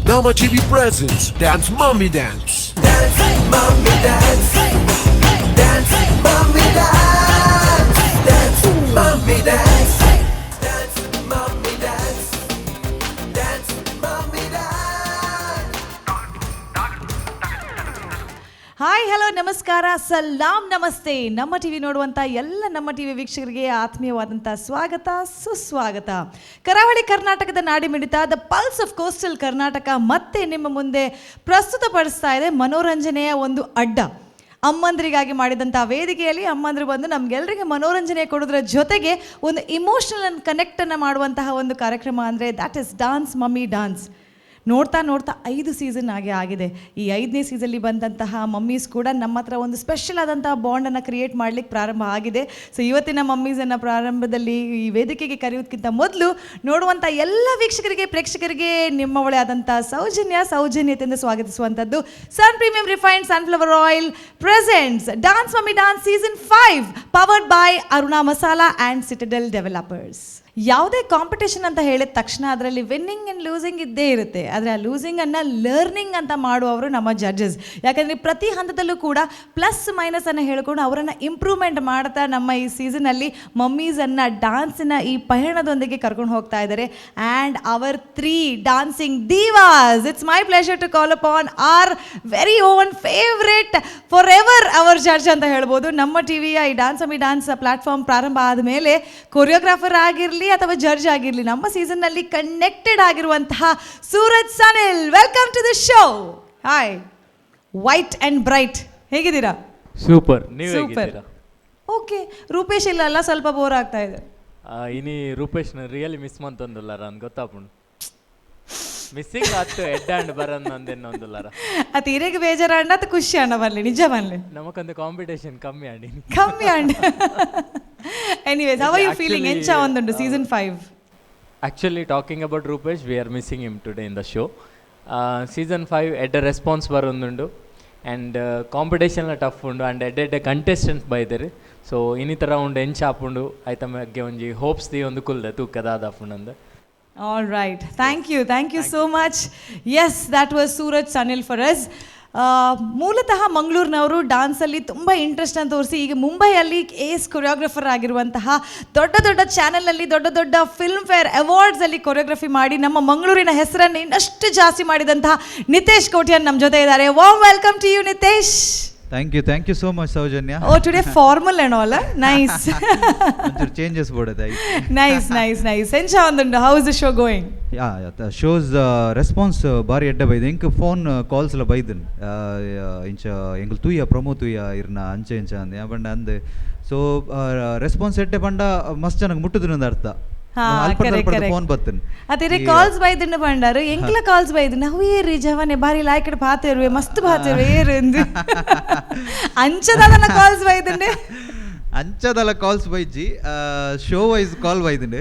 Nama TV presents Dance Mommy Dance. Dance, mommy dance. Dance, mommy dance. Dance, mommy dance. Dance, mommy dance. Dance, mommy dance. Hi hello ನಮಸ್ಕಾರ ಸಲಾಂ ನಮಸ್ತೆ. ನಮ್ಮ TV ನೋಡುವಂಥ ಎಲ್ಲ ನಮ್ಮ TV ವೀಕ್ಷಕರಿಗೆ ಆತ್ಮೀಯವಾದಂಥ ಸ್ವಾಗತ ಸುಸ್ವಾಗತ. ಕರಾವಳಿ ಕರ್ನಾಟಕದ ನಾಡಿಮಿಡಿತ the pulse of coastal Karnataka ಮತ್ತೆ ನಿಮ್ಮ ಮುಂದೆ ಪ್ರಸ್ತುತಪಡಿಸ್ತಾ ಇದೆ ಮನೋರಂಜನೆಯ ಒಂದು ಅಡ್ಡ. ಅಮ್ಮಂದ್ರಿಗಾಗಿ ಮಾಡಿದಂಥ ವೇದಿಕೆಯಲ್ಲಿ ಅಮ್ಮಂದ್ರು ಬಂದು ನಮಗೆಲ್ಲರಿಗೆ ಮನೋರಂಜನೆ ಕೊಡೋದ್ರ ಜೊತೆಗೆ ಒಂದು ಇಮೋಷನಲ್ ಆ್ಯಂಡ್ ಕನೆಕ್ಟನ್ನು ಮಾಡುವಂತಹ ಒಂದು ಕಾರ್ಯಕ್ರಮ ಅಂದರೆ that is dance mummy dance. ನೋಡ್ತಾ ನೋಡ್ತಾ 5 ಸೀಸನ್ ಆಗಿದೆ. ಈ 5ನೇ ಸೀಸನ್ಲಿ ಬಂದಂತಹ ಮಮ್ಮೀಸ್ ಕೂಡ ನಮ್ಮ ಹತ್ರ ಒಂದು ಸ್ಪೆಷಲ್ ಆದಂತಹ ಬಾಂಡನ್ನು ಕ್ರಿಯೇಟ್ ಮಾಡಲಿಕ್ಕೆ ಪ್ರಾರಂಭ ಆಗಿದೆ. ಸೊ ಇವತ್ತಿನ ಮಮ್ಮೀಸನ್ನು ಪ್ರಾರಂಭದಲ್ಲಿ ಈ ವೇದಿಕೆಗೆ ಕರೆಯೋದಕ್ಕಿಂತ ಮೊದಲು ನೋಡುವಂಥ ಎಲ್ಲ ವೀಕ್ಷಕರಿಗೆ ಪ್ರೇಕ್ಷಕರಿಗೆ ನಿಮ್ಮವಳೇ ಆದಂಥ ಸೌಜನ್ಯತೆಯಿಂದ ಸ್ವಾಗತಿಸುವಂಥದ್ದು Sun premium refined sunflower oil presents Dance mummy dance season 5 powered by Aruna Masala and Citadel Developers. ಯಾವುದೇ ಕಾಂಪಿಟೇಷನ್ ಅಂತ ಹೇಳಿದ ತಕ್ಷಣ ಅದರಲ್ಲಿ ವಿನ್ನಿಂಗ್ ಆ್ಯಂಡ್ ಲೂಸಿಂಗ್ ಇದ್ದೇ ಇರುತ್ತೆ. ಆದರೆ ಆ ಲೂಸಿಂಗನ್ನು ಲರ್ನಿಂಗ್ ಅಂತ ಮಾಡುವವರು ನಮ್ಮ ಜಡ್ಜಸ್. ಯಾಕಂದರೆ ಪ್ರತಿ ಹಂತದಲ್ಲೂ ಕೂಡ ಪ್ಲಸ್ ಮೈನಸನ್ನು ಹೇಳ್ಕೊಂಡು ಅವರನ್ನು ಇಂಪ್ರೂವ್ಮೆಂಟ್ ಮಾಡ್ತಾ ನಮ್ಮ ಈ ಸೀಸನಲ್ಲಿ ಮಮ್ಮೀಸನ್ನು ಡಾನ್ಸಿನ ಈ ಪಯಣದೊಂದಿಗೆ ಕರ್ಕೊಂಡು ಹೋಗ್ತಾ ಇದ್ದಾರೆ. And our 3 dancing divas. It's my pleasure to call upon our very own favourite for ever our judge ಅಂತ ಹೇಳ್ಬೋದು. ನಮ್ಮ ಟಿವಿಯ ಈ ಡಾನ್ಸ್ ಮಮ್ಮಿ ಡಾನ್ಸ್ ಪ್ಲಾಟ್ಫಾರ್ಮ್ ಪ್ರಾರಂಭ ಆದಮೇಲೆ ಕೊರಿಯೋಗ್ರಾಫರ್ ಆಗಿರಲಿ ಅಥವಾ ಜಡ್ಜ್ ಆಗಿರಲಿ ನಮ್ಮ ಸೀಸನ್ನಲ್ಲಿ ಕನೆಕ್ಟೆಡ್ ಆಗಿರುವಂತಹ Suraj Sanil, welcome to the show. Hi, white and bright, ಹೇಗಿದ್ದೀರಾ? ಸೂಪರ್. ನೀವು ಹೇಗಿದ್ದೀರಾ? ಓಕೆ. ರೂಪೇಶ್ ಇಲ್ಲ, ಸ್ವಲ್ಪ ಬೋರ್ ಆಗ್ತಾ ಇದೆ. ಇನಿ ರೂಪೇಶ್ನ ರಿಯಲಿ ಮಿಸ್ ಮಂತೊಂದುಲ್ಲ ನಾನು ಗೊತ್ತಾಪುಂಡು. ಮಿಸ್ಸಿಂಗ್ ಆತು ಎಡ್ ಆ್ಯಂಡ್ ಬರನ್ ಅಂದೆನ್ನೊಂದುಲ್ಲಾರ ಅದು ಇರೇಗೆ ಬೇಜಾರ ಅದು ಖುಷಿ ಅಣ್ಣ ಬರಲಿ ನಿಜ ಬರಲಿ. ನಮಕೊಂದು ಕಾಂಪಿಟೇಷನ್ ಕಮ್ಮಿ and anyways, how are you feeling? ಎಂಚ ಒಂದುಂಟು season 5? Actually talking about Rupesh, we are missing him today in the show. Season 5 ಎಡ್ಡೆ ರೆಸ್ಪಾನ್ಸ್ ಬರೋದುಂಡು ಆ್ಯಂಡ್ ಕಾಂಪಿಟೇಷನ್ಲ ಟಫ್ ಉಂಡು ಆ್ಯಂಡ್ ಎಡ್ಡೆ ಕಂಟೆಸ್ಟೆಂಟ್ಸ್ ಬೈದೆರ್. ಸೊ ಇನ್ನಿತರ ಉಂಡು ಎಂಚ ಆಪುಂಡು ಆಯ್ತ ಬಗ್ಗೆ ಒಂಜಿ ಹೋಪ್ಸ್ ದಿ ಒಂದು ಕುಲ್ದೆ ತೂಕದಾದ ಆಪುಂಡು. All right. Thank you so much. Yes, that was Suraj Sanil for us. ಮೂಲತಃ ಮಂಗಳೂರಿನವರು ಡಾನ್ಸಲ್ಲಿ ತುಂಬ ಇಂಟ್ರೆಸ್ಟನ್ನು ತೋರಿಸಿ ಈಗ ಮುಂಬೈಯಲ್ಲಿ ಏಸ್ ಕೊರಿಯೋಗ್ರಫರ್ ಆಗಿರುವಂತಹ ದೊಡ್ಡ ಚಾನಲಲ್ಲಿ ದೊಡ್ಡ ಫಿಲ್ಮ್ ಫೇರ್ ಅವಾರ್ಡ್ಸಲ್ಲಿ ಕೊರಿಯೋಗ್ರಫಿ ಮಾಡಿ ನಮ್ಮ ಮಂಗಳೂರಿನ ಹೆಸರನ್ನು ಇನ್ನಷ್ಟು ಜಾಸ್ತಿ ಮಾಡಿದಂತಹ ನಿತೇಶ್ ಕೋಟ್ಯಾನ್ ನಮ್ಮ ಜೊತೆ ಇದ್ದಾರೆ. Warm welcome to you Nitesh. Thank you so much Saujanya. Oh, today formal and all, nice. Onchur changes bodada. Nice. Encha ondundo. How is the show going? Yeah, the show's response bari edda baide. Ink phone calls la baidin. Incha engul tuya promo tuya irna anche incha ande abanda ande. So response edde banda mast janag muttudunu anda artha. Phone ಬರ್ತೇನೆ ಅದೇ calls ಬೈದಿನ Bandaru ಎಂಕ್ಲ calls ಬೈದಿನ ಅವು ಏರಿ ಜವನೆ ಬಾರಿ ಲಾಯ್ಕಡೆ ಪಾತಿರುವೆ ಮಸ್ತ್ ಪಾತಿರುವೆ ಏರು ಎಂದು ಅಂಚದಲ್ಲ ಕಾಲ್ಸ್ ಬೈದಿನ ಅಂಚದಲ್ಲ ಕಾಲ್ಸ್ ಬೈಜಿ ಶೋ ವೈಸ್ ಕಾಲ್ ಬೈದಿನ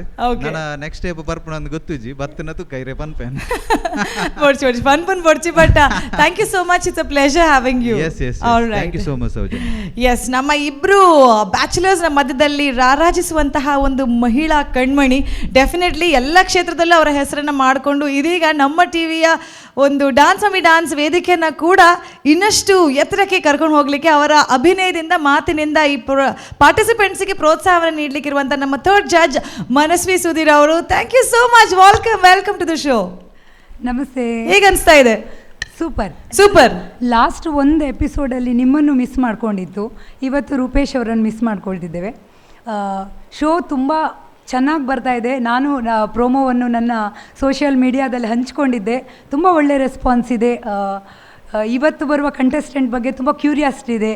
ನನ್ನ ನೆಕ್ಸ್ಟ್ ಡೇ ಬರ್ಪಣ ಅಂತ ಗೊತ್ತುಜಿ ಬರ್ತನ ತು ಕೈರೆ ಪನ್ಪೆನ್ ಬರ್ಚಿ ಫನ್ ಬರ್ಚಿ but thank you so much. It's a pleasure having you. Yes. Thank you so much Saujanya. Yes, ನಮ್ಮ ಇಬ್ರು ಬ್ಯಾಚುಲರ್ಸ್ನ ಮಧ್ಯದಲ್ಲಿ ರಾರಾಜಿಸುವಂತಹ ಒಂದು ಮಹಿಳಾ ಕಣ್ಮಣಿ. ಡೆಫಿನೆಟ್ಲಿ ಎಲ್ಲ ಕ್ಷೇತ್ರದಲ್ಲೂ ಅವರ ಹೆಸರನ್ನು ಮಾಡಿಕೊಂಡು ಇದೀಗ ನಮ್ಮ ಟಿವಿಯ ಒಂದು ಡಾನ್ಸ್ ಮಮ್ಮಿ ಡಾನ್ಸ್ ವೇದಿಕೆಯನ್ನು ಕೂಡ ಇನ್ನಷ್ಟು ಎತ್ತರಕ್ಕೆ ಕರ್ಕೊಂಡು ಹೋಗಲಿಕ್ಕೆ ಅವರ ಅಭಿನಯದಿಂದ ಮಾತಿನಿಂದ ಈ ಪಾರ್ಟಿಸಿಪೆಂಟ್ಸ್ಗೆ ಪ್ರೋತ್ಸಾಹವನ್ನು ನೀಡಲಿಕ್ಕಿರುವಂಥ ನಮ್ಮ ಥರ್ಡ್ ಜಡ್ಜ್ ಮನಸ್ವಿ ಸುಧೀರ್ ಅವರು. Thank you so much. Welcome to the show. ನಮಸ್ತೆ. ಹೇಗೆ ಅನಿಸ್ತಾ ಇದೆ? ಸೂಪರ್. ಲಾಸ್ಟ್ ಒಂದು ಎಪಿಸೋಡಲ್ಲಿ ನಿಮ್ಮನ್ನು ಮಿಸ್ ಮಾಡ್ಕೊಂಡಿತ್ತು, ಇವತ್ತು ರೂಪೇಶ್ ಅವರನ್ನು ಮಿಸ್ ಮಾಡ್ಕೊಳ್ತಿದ್ದೇವೆ. ಶೋ ತುಂಬ ಚೆನ್ನಾಗಿ ಬರ್ತಾ ಇದೆ. ನಾನು ಪ್ರೋಮೋವನ್ನು ನನ್ನ ಸೋಷಿಯಲ್ ಮೀಡಿಯಾದಲ್ಲಿ ಹಂಚ್ಕೊಂಡಿದ್ದೆ. ತುಂಬ ಒಳ್ಳೆ ರೆಸ್ಪಾನ್ಸ್ ಇದೆ. ಇವತ್ತು ಬರುವ ಕಂಟೆಸ್ಟೆಂಟ್ ಬಗ್ಗೆ ತುಂಬ ಕ್ಯೂರಿಯಾಸಿಟಿ ಇದೆ.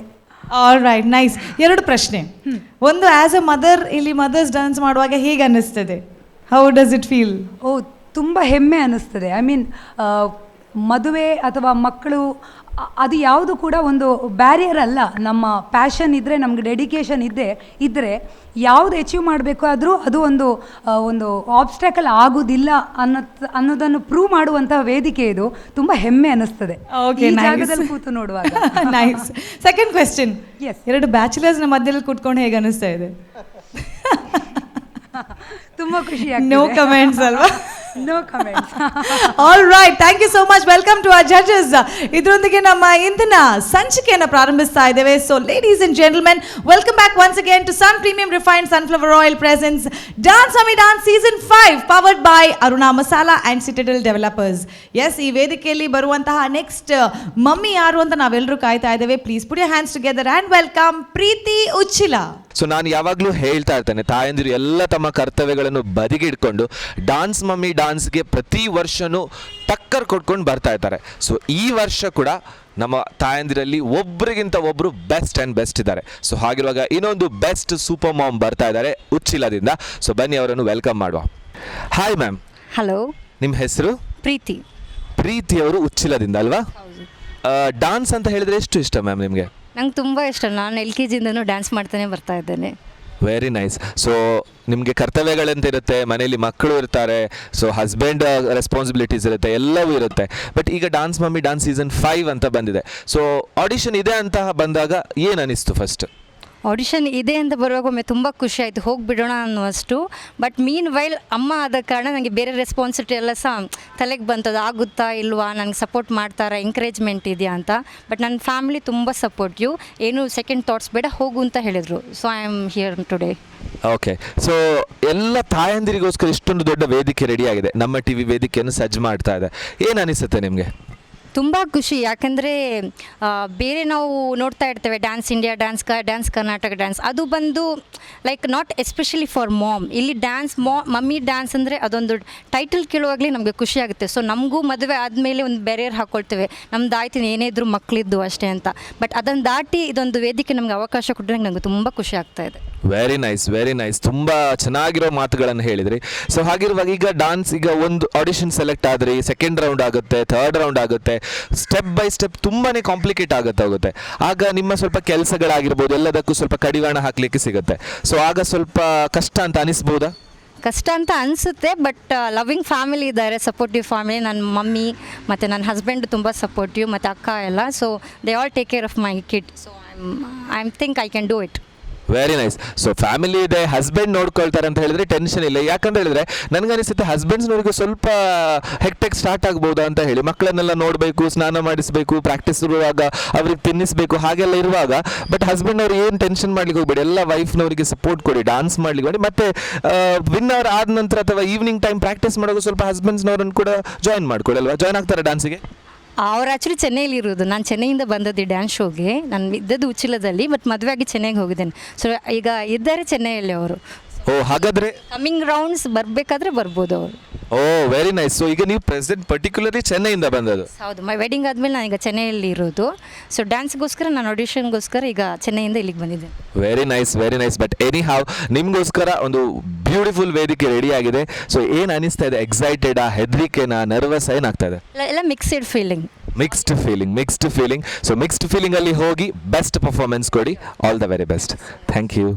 All right, nice. 2 ಪ್ರಶ್ನೆ. ಒಂದು, ಆ್ಯಸ್ ಅ ಮದರ್ ಇಲ್ಲಿ ಮದರ್ಸ್ ಡಾನ್ಸ್ ಮಾಡುವಾಗ ಹೇಗೆ ಅನ್ನಿಸ್ತದೆ? How does it feel? ತುಂಬ ಹೆಮ್ಮೆ ಅನ್ನಿಸ್ತದೆ. ಐ ಮೀನ್ ಮದುವೆ ಅಥವಾ ಮಕ್ಕಳು ಅದು ಯಾವುದು ಕೂಡ ಒಂದು ಬ್ಯಾರಿಯರ್ ಅಲ್ಲ. ನಮ್ಮ ಪ್ಯಾಷನ್ ಇದ್ದರೆ, ನಮ್ಗೆ ಡೆಡಿಕೇಶನ್ ಇದ್ದರೆ ಯಾವುದು ಅಚೀವ್ ಮಾಡಬೇಕು ಆದರೂ ಅದು ಒಂದು ಆಬ್ಸ್ಟ್ಯಾಕಲ್ ಆಗೋದಿಲ್ಲ ಅನ್ನೋದನ್ನು ಪ್ರೂವ್ ಮಾಡುವಂಥ ವೇದಿಕೆ ಇದು. ತುಂಬ ಹೆಮ್ಮೆ ಅನ್ನಿಸ್ತದೆ ಈ ಜಾಗದಲ್ಲಿ ಕೂತು ನೋಡುವಾಗ. ನೈಸ್. Second question. 2 ಬ್ಯಾಚುಲರ್ಸ್ನ ಮಧ್ಯದಲ್ಲಿ ಕೂತ್ಕೊಂಡು ಹೇಗೆ ಅನ್ನಿಸ್ತಾ ಇದೆ? ತುಂಬ ಖುಷಿ. ನೋ ಕಮೆಂಟ್ಸ್ ಅಲ್ವಾ? No comments. All right, thank you so much. Welcome to our judges. ಇದರೊಂದಿಗೆ ನಮ್ಮ ಇಂದಿನ ಸಂಚಿಕೆಯನ್ನು ಪ್ರಾರಂಭಿಸ್ತಾ ಇದ್ದೇವೆ. So ladies and gentlemen, welcome back once again to Sun premium refined sunflower oil presents dance mummy dance season 5 powered by Aruna Masala and Citadel Developers. Yes, ಈ ವೇದಿಕೆಯಲ್ಲಿ ಬರುವಂತಹ next mummy ಯಾರು ಅಂತ ನಾವೆಲ್ಲರೂ ಕಾಯ್ತಾ ಇದ್ದೇವೆ. Please put your hands together and welcome Preethi Uchila. So ನಾನು ಯಾವಾಗಲೂ ಹೇಳ್ತಾ ಇರ್ತೇನೆ, ತಾಯಂದಿರು ಎಲ್ಲ ತಮ್ಮ ಕರ್ತವ್ಯಗಳನ್ನು ಬದಿಗಿಡ್ಕೊಂಡು ಡಾನ್ಸ್ ಮಮ್ಮಿ ಡಾನ್ಸ್ಗೆ ಪ್ರತಿ ವರ್ಷವೂ ಟಕ್ಕರ್ ಕೊಟ್ಕೊಂಡು ಬರ್ತಾ ಇರ್ತಾರೆ. ಸೊ ಈ ವರ್ಷ ಕೂಡ ನಮ್ಮ ತಾಯಂದಿರಲ್ಲಿ ಒಬ್ಬರಿಗಿಂತ ಒಬ್ಬರು ಬೆಸ್ಟ್ ಆ್ಯಂಡ್ ಬೆಸ್ಟ್ ಇದ್ದಾರೆ. ಸೊ ಹಾಗಿರುವಾಗ ಇನ್ನೊಂದು ಬೆಸ್ಟ್ ಸೂಪರ್ ಮಾಮ್ ಬರ್ತಾ ಇದ್ದಾರೆ ಉಚ್ಚಿಲದಿಂದ. ಸೊ ಬನ್ನಿ ಅವರನ್ನು ವೆಲ್ಕಮ್ ಮಾಡುವ. Hi ma'am. ಹಲೋ, ನಿಮ್ಮ ಹೆಸರು? ಪ್ರೀತಿ. ಪ್ರೀತಿಯವರು ಉಚ್ಚಿಲದಿಂದ ಅಲ್ವಾ? ಡಾನ್ಸ್ ಅಂತ ಹೇಳಿದರೆ ಎಷ್ಟು ಇಷ್ಟ ಮ್ಯಾಮ್ ನಿಮಗೆ? ನಂಗೆ ತುಂಬ ಇಷ್ಟ. ನಾನು LKGಯಿಂದನೂ ಡ್ಯಾನ್ಸ್ ಮಾಡ್ತಾನೆ ಬರ್ತಾ ಇದ್ದೇನೆ. Very nice. ಸೊ ನಿಮಗೆ ಕರ್ತವ್ಯಗಳಂತ ಇರುತ್ತೆ, ಮನೆಯಲ್ಲಿ ಮಕ್ಕಳು ಇರ್ತಾರೆ, ಸೊ ಹಸ್ಬೆಂಡ್ ರೆಸ್ಪಾನ್ಸಿಬಿಲಿಟೀಸ್ ಇರುತ್ತೆ, ಎಲ್ಲವೂ ಇರುತ್ತೆ. ಬಟ್ ಈಗ ಡಾನ್ಸ್ ಮಮ್ಮಿ ಡಾನ್ಸ್ ಸೀಸನ್ 5 ಅಂತ ಬಂದಿದೆ. ಸೊ ಆಡಿಷನ್ ಇದೆ ಅಂತ ಬಂದಾಗ ಏನು ಅನಿಸ್ತು ಫಸ್ಟ್? ಆಡಿಷನ್ ಇದೆ ಅಂತ ಬರುವಾಗ ಒಮ್ಮೆ ತುಂಬ ಖುಷಿ ಆಯಿತು, ಹೋಗಿಬಿಡೋಣ ಅನ್ನುವಷ್ಟು. ಬಟ್ ಮೀನ್ ವೈಲ್ ಅಮ್ಮ ಆದ ಕಾರಣ ನನಗೆ ಬೇರೆ ರೆಸ್ಪಾನ್ಸಿಬಿಲಿಟಿ ಎಲ್ಲ ಸಹ ತಲೆಗೆ ಬಂತು, ಅದು ಆಗುತ್ತಾ ಇಲ್ವಾ, ನನಗೆ ಸಪೋರ್ಟ್ ಮಾಡ್ತಾರಾ, ಎಂಕರೇಜ್ಮೆಂಟ್ ಇದೆಯಾ ಅಂತ. ಬಟ್ ನನ್ನ ಫ್ಯಾಮಿಲಿ ತುಂಬ ಸಪೋರ್ಟಿವ್, ಏನು ಸೆಕೆಂಡ್ ಥಾಟ್ಸ್ ಬೇಡ, ಹೋಗು ಅಂತ ಹೇಳಿದರು. So I am here today. Okay. So ಎಲ್ಲ ತಾಯಂದಿರಿಗೋಸ್ಕರ ಇಷ್ಟೊಂದು ದೊಡ್ಡ ವೇದಿಕೆ ರೆಡಿ ಆಗಿದೆ, ನಮ್ಮ TV ವೇದಿಕೆಯನ್ನು ಸಜ್ಜು ಮಾಡ್ತಾ ಇದೆ. ಏನು ಅನಿಸುತ್ತೆ ನಿಮಗೆ? ತುಂಬ ಖುಷಿ, ಯಾಕಂದರೆ ಬೇರೆ ನಾವು ನೋಡ್ತಾ ಇರ್ತೇವೆ dance India, dance Karnataka dance, ಅದು ಬಂದು like not especially for mom. ಇಲ್ಲಿ ಡ್ಯಾನ್ಸ್ ಮಮ್ಮಿ ಡ್ಯಾನ್ಸ್ ಅಂದರೆ ಅದೊಂದು ಟೈಟಲ್ ಕೇಳುವಾಗಲೇ ನಮಗೆ ಖುಷಿ ಆಗುತ್ತೆ. ಸೊ ನಮಗೂ ಮದುವೆ ಆದಮೇಲೆ ಒಂದು ಬ್ಯಾರಿಯರ್ ಹಾಕ್ಕೊಳ್ತೇವೆ, ನಮ್ದು ಆಯ್ತು ಏನೇ ಇದ್ರೂ ಮಕ್ಕಳಿದ್ದು ಅಷ್ಟೇ ಅಂತ. ಬಟ್ ಅದನ್ನು ದಾಟಿ ಇದೊಂದು ವೇದಿಕೆ ನಮಗೆ ಅವಕಾಶ ಕೊಟ್ಟರೆ ನನಗೆ ತುಂಬ ಖುಷಿ ಆಗ್ತಾ ಇದೆ. Very nice, very nice. ತುಂಬ ಚೆನ್ನಾಗಿರೋ ಮಾತುಗಳನ್ನು ಹೇಳಿದ್ರಿ. ಸೊ ಹಾಗಿರುವಾಗ ಈಗ ಡಾನ್ಸ್, ಈಗ ಒಂದು ಆಡಿಷನ್ ಸೆಲೆಕ್ಟ್ ಆದರೆ ಸೆಕೆಂಡ್ ರೌಂಡ್ ಆಗುತ್ತೆ, ಥರ್ಡ್ ರೌಂಡ್ ಆಗುತ್ತೆ, ಸ್ಟೆಪ್ ಬೈ ಸ್ಟೆಪ್ ತುಂಬಾ ಕಾಂಪ್ಲಿಕೇಟ್ ಹೋಗುತ್ತೆ. ಆಗ ನಿಮ್ಮ ಸ್ವಲ್ಪ ಕೆಲಸಗಳಾಗಿರ್ಬೋದು ಎಲ್ಲದಕ್ಕೂ ಸ್ವಲ್ಪ ಕಡಿವಾಣ ಹಾಕಲಿಕ್ಕೆ ಸಿಗುತ್ತೆ. ಸೊ ಆಗ ಸ್ವಲ್ಪ ಕಷ್ಟ ಅಂತ ಅನಿಸ್ಬೋದಾ? ಕಷ್ಟ ಅಂತ ಅನಿಸುತ್ತೆ, ಬಟ್ ಲವಿಂಗ್ ಫ್ಯಾಮಿಲಿ ಇದ್ದಾರೆ, ಸಪೋರ್ಟಿವ್ ಫ್ಯಾಮಿಲಿ. ನನ್ನ ಮಮ್ಮಿ ಮತ್ತು ನನ್ನ ಹಸ್ಬೆಂಡ್ ತುಂಬ ಸಪೋರ್ಟಿವ್, ಮತ್ತು ಅಕ್ಕ ಎಲ್ಲ. So they all take care of my kid. So I think I can do it. Very nice. So family ಇದೆ, ಹಸ್ಬೆಂಡ್ ನೋಡ್ಕೊಳ್ತಾರೆ ಅಂತ ಹೇಳಿದ್ರೆ ಟೆನ್ಷನ್ ಇಲ್ಲ. ಯಾಕಂತ ಹೇಳಿದ್ರೆ ನನಗನಿಸುತ್ತೆ ಹಸ್ಬೆಂಡ್ಸ್ನವ್ರಿಗೆ ಸ್ವಲ್ಪ ಹೆಕ್ಟೆಕ್ ಸ್ಟಾರ್ಟ್ ಆಗ್ಬೋದಾ ಅಂತ ಹೇಳಿ. ಮಕ್ಕಳನ್ನೆಲ್ಲ ನೋಡಬೇಕು, ಸ್ನಾನ ಮಾಡಿಸಬೇಕು, ಪ್ರಾಕ್ಟೀಸ್ ಇರುವಾಗ ಅವ್ರಿಗೆ ತಿನ್ನಿಸಬೇಕು, ಹಾಗೆಲ್ಲ ಇರುವಾಗ. ಬಟ್ ಹಸ್ಬೆಂಡ್ ಅವ್ರು ಏನು ಟೆನ್ಷನ್ ಮಾಡ್ಲಿಕ್ಕೆ ಹೋಗ್ಬೇಡಿ, ಎಲ್ಲ ವೈಫ್ನವರಿಗೆ ಸಪೋರ್ಟ್ ಕೊಡಿ, ಡಾನ್ಸ್ ಮಾಡ್ಲಿಕ್ಕೆ ಮಾಡಿ. ಮತ್ತೆ ವಿನ್ನರ್ ಆದ ನಂತರ ಅಥವಾ ಈವ್ನಿಂಗ್ ಟೈಮ್ ಪ್ರಾಕ್ಟೀಸ್ ಮಾಡೋದು ಸ್ವಲ್ಪ ಹಸ್ಬೆಂಡ್ಸ್ನವ್ರನ್ನು ಕೂಡ ಜಾಯಿನ್ ಮಾಡ್ಕೊಳ್ಳಿ ಅಲ್ವಾ? ಜಾಯ್ನ್ ಆಗ್ತಾರೆ ಡಾನ್ಸಿಗೆ? ಅವ್ರು ಆ್ಯಕ್ಚುಲಿ ಚೆನ್ನೈಲಿ ಇರೋದು, ನಾನು ಚೆನ್ನೈಯಿಂದ ಬಂದದ್ದು ಡ್ಯಾನ್ಸ್ ಶೋಗೆ. ನಾನು ಇದ್ದದ್ದು ಉಚ್ಚಿಲದಲ್ಲಿ, ಬಟ್ ಮದುವೆಯಾಗಿ ಚೆನ್ನೈಗೆ ಹೋಗಿದ್ದೇನೆ. ಸೊ ಈಗ ಇದ್ದಾರೆ ಚೆನ್ನೈಯಲ್ಲಿ ಅವರು. ಓ, ಹಾಗಾದ್ರೆ ಕಮಿಂಗ್ ರೌಂಡ್ಸ್ ಬರಬೇಕಾದ್ರೆ ಬರ್ಬೋದು ಅವರು. ಓ, ವೆರಿ ನೈಸ್. ಸೊ ಈಗ ನೀವು ಪ್ರೆಸೆಂಟ್ ಪರ್ಟಿಕ್ಯುಲರ್ಲಿ ಚೆನ್ನೈಯಿಂದ ಬಂದದ್ದು? ಹೌದು, ಮೈ ವೆಡ್ಡಿಂಗ್ ಆದಮೇಲೆ ನಾನು ಈಗ ಚೆನ್ನೈಯಲ್ಲಿ ಇರೋದು. ಸೊ ಡ್ಯಾನ್ಸ್ಗೋಸ್ಕರ ನಾನು ಆಡಿಷನ್ಗೋಸ್ಕರ ಈಗ ಚೆನ್ನೈಯಿಂದ ಇಲ್ಲಿಗೆ ಬಂದಿದ್ದೆ. Very nice, very nice. But anyhow ನಿಮಗೋಸ್ಕರ ಒಂದು ಬ್ಯೂಟಿಫುಲ್ ವೇದಿಕೆ ರೆಡಿ ಆಗಿದೆ. ಸೊ ಏನು ಅನಿಸ್ತಾ ಇದೆ? ಎಕ್ಸೈಟೆಡಾ, ಹೆದರಿಕೆನಾ, ನರ್ವಸ್, ಏನಾಗ್ತಾ ಇದೆ? ಎಲ್ಲ mixed feeling. Mixed feeling. So mixed feeling ಅಲ್ಲಿ ಹೋಗಿ ಬೆಸ್ಟ್ ಪರ್ಫಾರ್ಮೆನ್ಸ್ ಕೊಡಿ. All the very best. Thank you.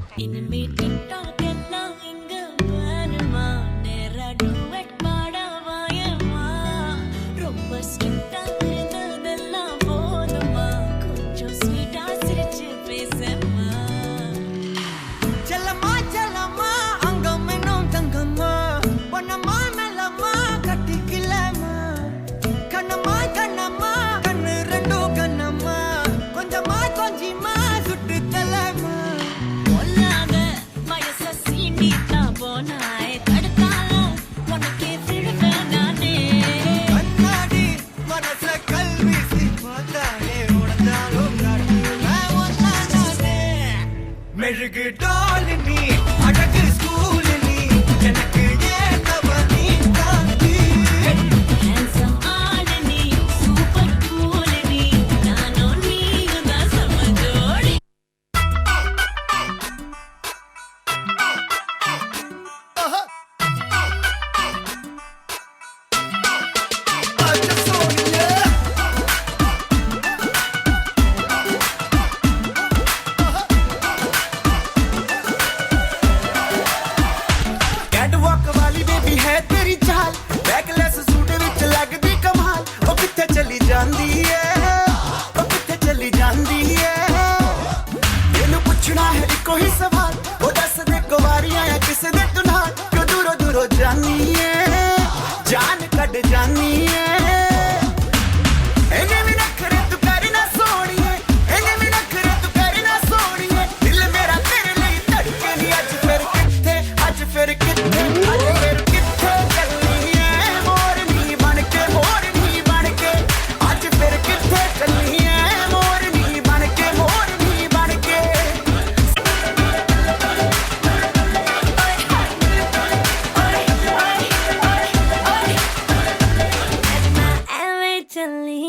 चली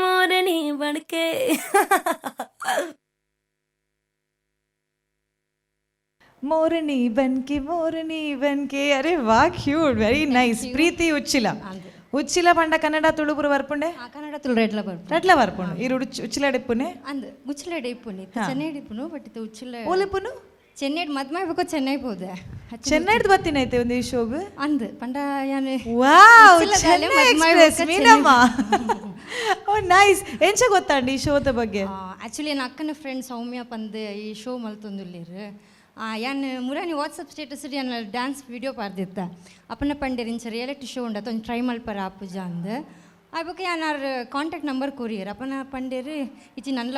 मोरनी बनके ಮೋರಣಿ ಬನ್ಕೆ ಅರೆ ವಾ cute very nice Preethi Uchila Uchila ಪಂಡ ಕನ್ನಡ ತುಳುಪುರ ಬರ್ಪುಂಡೆ ಕನ್ನಡ ತುಳು రెట్ల ಬರ್ಪುಂಡು ఇరు ఉచ్చిల డిప్పునే ಅಂದ್ ಉಚ್ಚಿಲ ಡೈಪುನಿ ಚೆನ್ನೈ ಡಿಪ್ಪುನು ಬಟ್ ಇದು ಉಚ್ಚಿಲ ಓಲಿಪುನು ಚೆನ್ನೈ ಮದ್ಮೆ ಬೇಕು ಚೆನ್ನೈ ಹೋದೆ ಚೆನ್ನೈಡ್ ಬತ್ತಿನೈತೆ ಒಂದು ಈ ಶೋಗ್ ಅಂದ್ ಪಂಡ ಯಾನೆ ವಾವ್ ಚೆನ್ನೈ ಎಕ್ಸ್‌ಪ್ರೆಸ್ ಮೀನಮ್ಮ ಓ ನೈಸ್ ಎಂಚ ಗೊತ್ತಾಂಡಿ ಈ ಶೋದ ಬಗ್ಗೆ ಆಕ್ಚುಲಿ ನನ್ನ ಅಕ್ಕನ ಫ್ರೆಂಡ್ ಸೌಮ್ಯ ಪಂದೆ ಈ ಶೋ ಮಲ್ತೊಂದುಲ್ಲೇರು ಯಾನ್ ಮುರಾನಿ ವಾಟ್ಸಪ್ ಸ್ಟೇಟಸ್ ಯಾನ್ ಡ್ಯಾನ್ಸ್ ವಿಡಿಯೋ ಪಾರ್ದಿತ್ತ ಅಪ್ಪನ ಪಂಡೇರಿಂಚ ರಿಯಾಲಿಟಿ ಶೋ ಉಂಡ ಒಂದು ಟ್ರೈ ಮಲ್ಪರ ಆಪುಜ ಅಂದ ಆ ಬಗ್ಗೆ ಯಾನಾರ್ ಕಾಂಟ್ಯಾಕ್ಟ್ ನಂಬರ್ ಕೊರಿಯರ್ ಅಪ್ಪನ ಪಂಡೇರು ಇಚ್ಚಿ ನನ್ನ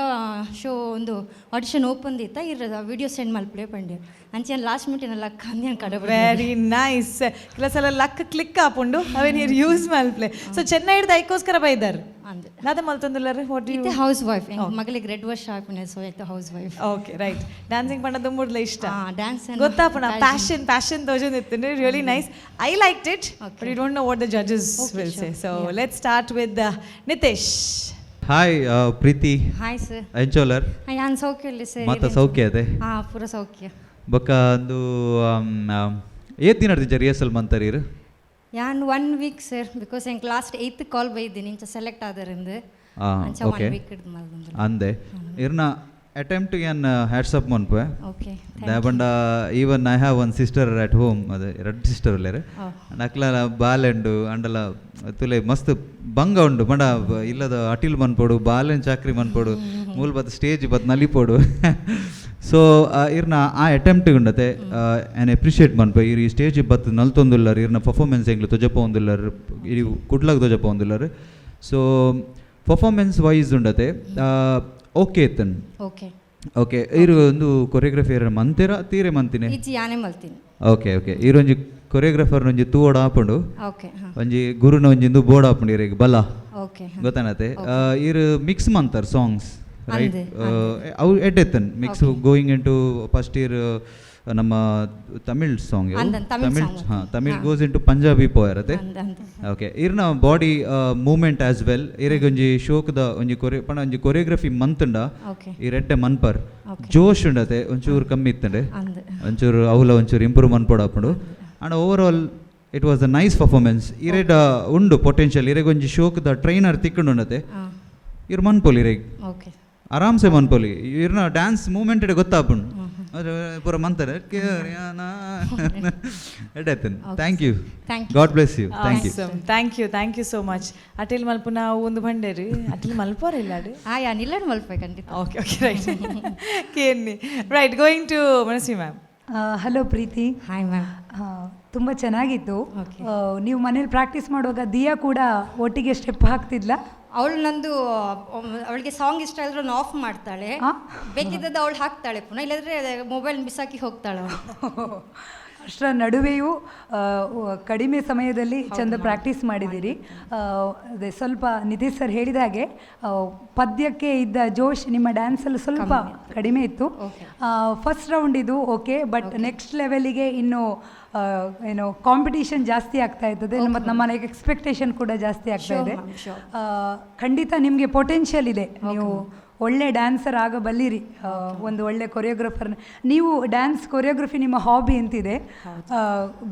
ಶೋ ಒಂದು ಆಡಿಷನ್ ಓಪನ್ ದಿತ್ತ ಇರದ ವಿಡಿಯೋ ಸೆಂಡ್ ಮಲ್ಪಲೇ ಪಂಡೇರು ಅಂಚೆ ಲಾಸ್ಟ್ ಮಿನಿಟ್ ಲಕ್ ಅಂದ್ಯಾನ್ ಕಡೆ ವೆರಿ ನೈಸ್ ಕೆಲ ಸಲ ಲಕ್ ಕ್ಲಿಕ್ ಆಪುಂಡು ಅವೇ ನೀರು ಯೂಸ್ ಮಲ್ಪ್ಲೆ ಸೊ ಚೆನ್ನೈ ಹಿಡ್ದು ಐಕೋಸ್ಕರ ಬೈದಾರ್ ಅಂದ್ ನಾದ ಮಲ್ತೊಂದುಲ್ಲರೆ ವಾಟ್ ಯು ಹೌಸ್ ವೈಫ್ ಮಗಳಿಗೆ 2 ವರ್ಷ ಆಪಿನೆ ಸೊ ಐತೆ housewife okay right dancing ಪಂಡ ತುಂಬುಡ್ಲ ಇಷ್ಟ ಡ್ಯಾನ್ಸ್ ಗೊತ್ತಾಪುಣ ಪ್ಯಾಷನ್ ತೋಜೊಂದಿತ್ತು really nice I liked it but you don't know what the judges will say so let's start with Nitesh hi Preethi hi sir ಎಂಚೋಲರ್ ಯಾನ್ ಸೌಖ್ಯ ಇಲ್ಲ ಸರ್ ಮಾತ ಸೌಖ್ಯ ಅದೇ ಪೂರ ಸೌಖ್ಯ ಬೊಕ್ಕ ಅಂದು ಏತ್ ದಿನ ನಡ್ದಿದ್ದ ರಿಹರ್ಸಲ್ ಮಂತರೀರು ಯಾನ್ 1 ವೀಕ್ ಸರ್ ಬಿಕಾಸ್ ಎಂಕ್ ಲಾಸ್ಟ್ 8th ಕಾಲ್ ಬೈದಿನಿ ಇಂಚ ಸೆಲೆಕ್ಟ್ ಆದರಿಂದ ಅಂಚ 1 ವೀಕ್ ಹಿಡ್ದು ಮಲ್ದಂದು ಅಂದೆ ಇರ್ನ ಅಟೆಂಪ್ಟ್ ಏನ್ ಹ್ಯಾಟ್ಸ್ ಅಪ್ ಮನ್ಪೆ ಓಕೆ ದಾಬಂಡ even I have one sister at home ಅದೇ 2 ಸಿಸ್ಟರ್ ಉಲ್ಲೇರು ನಕ್ಲ ಬಾಲೆಂಡು ಅಂಡಲ ತುಲೆ ಮಸ್ತ್ ಬಂಗ ಉಂಡು ಮಂಡ ಇಲ್ಲದ ಅಟಿಲ್ ಮನ್ಪೋಡು ಬಾಲೆನ್ ಚಾಕ್ರಿ ಮನ್ಪೋಡು ಮೂಲ್ ಬತ್ ಸ್ಟೇಜ್ ಬತ್ ನಲಿಪೋಡು ಸೊ ಇರ್ನ ಆ ಅಟೆಂಪ್ಟ್ ಉಂಡತೆ ಆ್ಯನ್ ಎಪ್ರಿಷಿಯೇಟ್ ಮನ್ಪೆ ಇರು ಈ ಸ್ಟೇಜ್ ಬತ್ ನಲ್ತೊಂದುಲ್ಲರು ಇರ್ನ ಪರ್ಫಾರ್ಮೆನ್ಸ್ ಎಂಗ್ಲು ತೊಜಪ ಒಂದುಲ್ಲರು ಇರು ಕುಡ್ಲಾಗ ತೊಜಪ ಒಂದುಲ್ಲರು ಸೊ ಪರ್ಫಾರ್ಮೆನ್ಸ್ ವೈಸ್ ಉಂಡತೆ ಓಕೆ ಎತ್ತನ್ ಓಕೆ ಓಕೆ ಇರು ಒಂದು ಕೊರಿಯೋಗ್ರಫಿ ಮಂತೀರ ತೀರೆ ಮಂತಿನಿ ಇಜ್ಜಿ ಯಾನೆ ಮಲ್ತೀನಿ ಓಕೆ ಓಕೆ ಇರೊಂಜಿ ಕೊರಿಯೋಗ್ರಾಫರ್ ಒಂಜಿ ತೂವಡ ಆಪುಂಡು ಓಕೆ ಒಂಜಿ ಗುರುನ ಒಂಜಿಂದು ಬೋರ್ಡ್ ಆಪುಂಡು ಇರಿಗೆ ಬಲ ಓಕೆ ಗೊತ್ತಾನತೆ ಇರು ಮಿಕ್ಸ್ ಮಂತರ್ ಸಾಂಗ್ಸ್ ರೈಟ್ ಅವು ಎಡ್ಡೆತ್ತನ್ mix going into first year ನಮ್ಮ ತಮಿಳ್ ಸಾಂಗ್ ತಮಿಳ್ ಹಾಂ Tamil goes into Punjabi ಪೋಯರತೆ ಓಕೆ ಇರ್ನ ಬಾಡಿ ಮೂವ್ಮೆಂಟ್ ಆಸ್ ವೆಲ್ ಇರಿಗೆ ಒಂಜಿ ಶೋಕ್ದ ಒಂಜಿ ಪಂಡ ಒಂಜಿ ಕೊರಿಯೋಗ್ರಫಿ ಮಂತುಂಡ ಈ ರೆಡ್ಡೆ ಮನ್ಪರ್ ಜೋಶ್ ಉಂಡತೆ ಒಂಚೂರು ಕಮ್ಮಿ ಇತ್ತಂಡೆ ಒಂಚೂರು ಅವಲ ಒಂಚೂರು ಇಂಪ್ರೂವ್ ಮನ್ಪೋಡಾಪುಂಡು and overall it was a nice performance ಇರೆಡ್ ಉಂಡು ಪೊಟೆನ್ಷಿಯಲ್ ಇರೆಗ್ ಒಂಜಿ ಶೋಕ್ದ ಟ್ರೈನರ್ ತಿಕ್ಕಂಡು ಉಂಡತೆ ಇರ್ ಮನ್ಪೋಲಿ ಇರೆಗ್ ಆರಾಮ್ಸೆ ಮನ್ಪೋಲಿ ಇರ್ನ ಡ್ಯಾನ್ಸ್ ಮೂವ್ಮೆಂಟ್ ಗೊತ್ತಾಪುಂಡು ಪೂರ ಮಂತಾರೆ ಎಡ್ಡೆತ್ತನ್ thank you God bless you thank you so much ಅಟಿಲ್ ಮಲ್ಪುನ ಒಂದು ಬಂಡೇರಿ ಅಟಿಲ್ ಮಲ್ಪೋರ ಇಲ್ಲ ಯಾನ್ ಇಲ್ಲಡ್ ಮಲ್ಪೆ ಖಂಡಿತ ಓಕೆ ಓಕೆ ರೈಟ್ ಕೇನ್ನಿ right going to Manasvi ma'am hello Preethi hi ma'am ತುಂಬ ಚೆನ್ನಾಗಿತ್ತು ನೀವು ಮನೇಲಿ ಪ್ರಾಕ್ಟೀಸ್ ಮಾಡುವಾಗ ದಿಯಾ ಕೂಡ ಒಟ್ಟಿಗೆ ಸ್ಟೆಪ್ ಹಾಕ್ತಿದ್ಲಾ ಅವಳು ನಂದು ಅವಳಿಗೆ ಸಾಂಗ್ ಇಷ್ಟ ಆದ್ರೆ ಆಫ್ ಮಾಡ್ತಾಳೆ ಬೇಕಿದ್ದದ್ದು ಅವಳು ಹಾಕ್ತಾಳೆ ಪುನಃ ಇಲ್ಲಾಂದ್ರೆ ಮೊಬೈಲ್ ಬಿಸಾಕಿ ಹೋಗ್ತಾಳೆ ಅವಳು ಅಷ್ಟರ ನಡುವೆಯೂ ಕಡಿಮೆ ಸಮಯದಲ್ಲಿ ಚಂದ ಪ್ರಾಕ್ಟೀಸ್ ಮಾಡಿದ್ದೀರಿ ಅದೇ ಸ್ವಲ್ಪ ನಿತೀಶ್ ಸರ್ ಹೇಳಿದ ಹಾಗೆ ಪದ್ಯಕ್ಕೆ ಇದ್ದ ಜೋಶ್ ನಿಮ್ಮ ಡ್ಯಾನ್ಸಲ್ಲಿ ಸ್ವಲ್ಪ ಕಡಿಮೆ ಇತ್ತು ಫಸ್ಟ್ ರೌಂಡ್ ಇದು ಓಕೆ ಬಟ್ ನೆಕ್ಸ್ಟ್ ಲೆವೆಲಿಗೆ ಇನ್ನು ಏನು ಕಾಂಪಿಟೇಷನ್ ಜಾಸ್ತಿ ಆಗ್ತಾ ಇರ್ತದೆ ಮತ್ತು ನಮ್ಮ ಎಕ್ಸ್ಪೆಕ್ಟೇಷನ್ ಕೂಡ ಜಾಸ್ತಿ ಆಗ್ತಾ ಇದೆ ಖಂಡಿತ ನಿಮಗೆ ಪೊಟೆನ್ಷಿಯಲ್ ಇದೆ ನೀವು ಒಳ್ಳೆ ಡ್ಯಾನ್ಸರ್ ಆಗಬಲ್ಲಿರಿ ಒಂದು ಒಳ್ಳೆ ಕೊರಿಯೋಗ್ರಫರ್ ನೀವು ಡ್ಯಾನ್ಸ್ ಕೊರಿಯೋಗ್ರಫಿ ನಿಮ್ಮ ಹಾಬಿ ಅಂತಿದೆ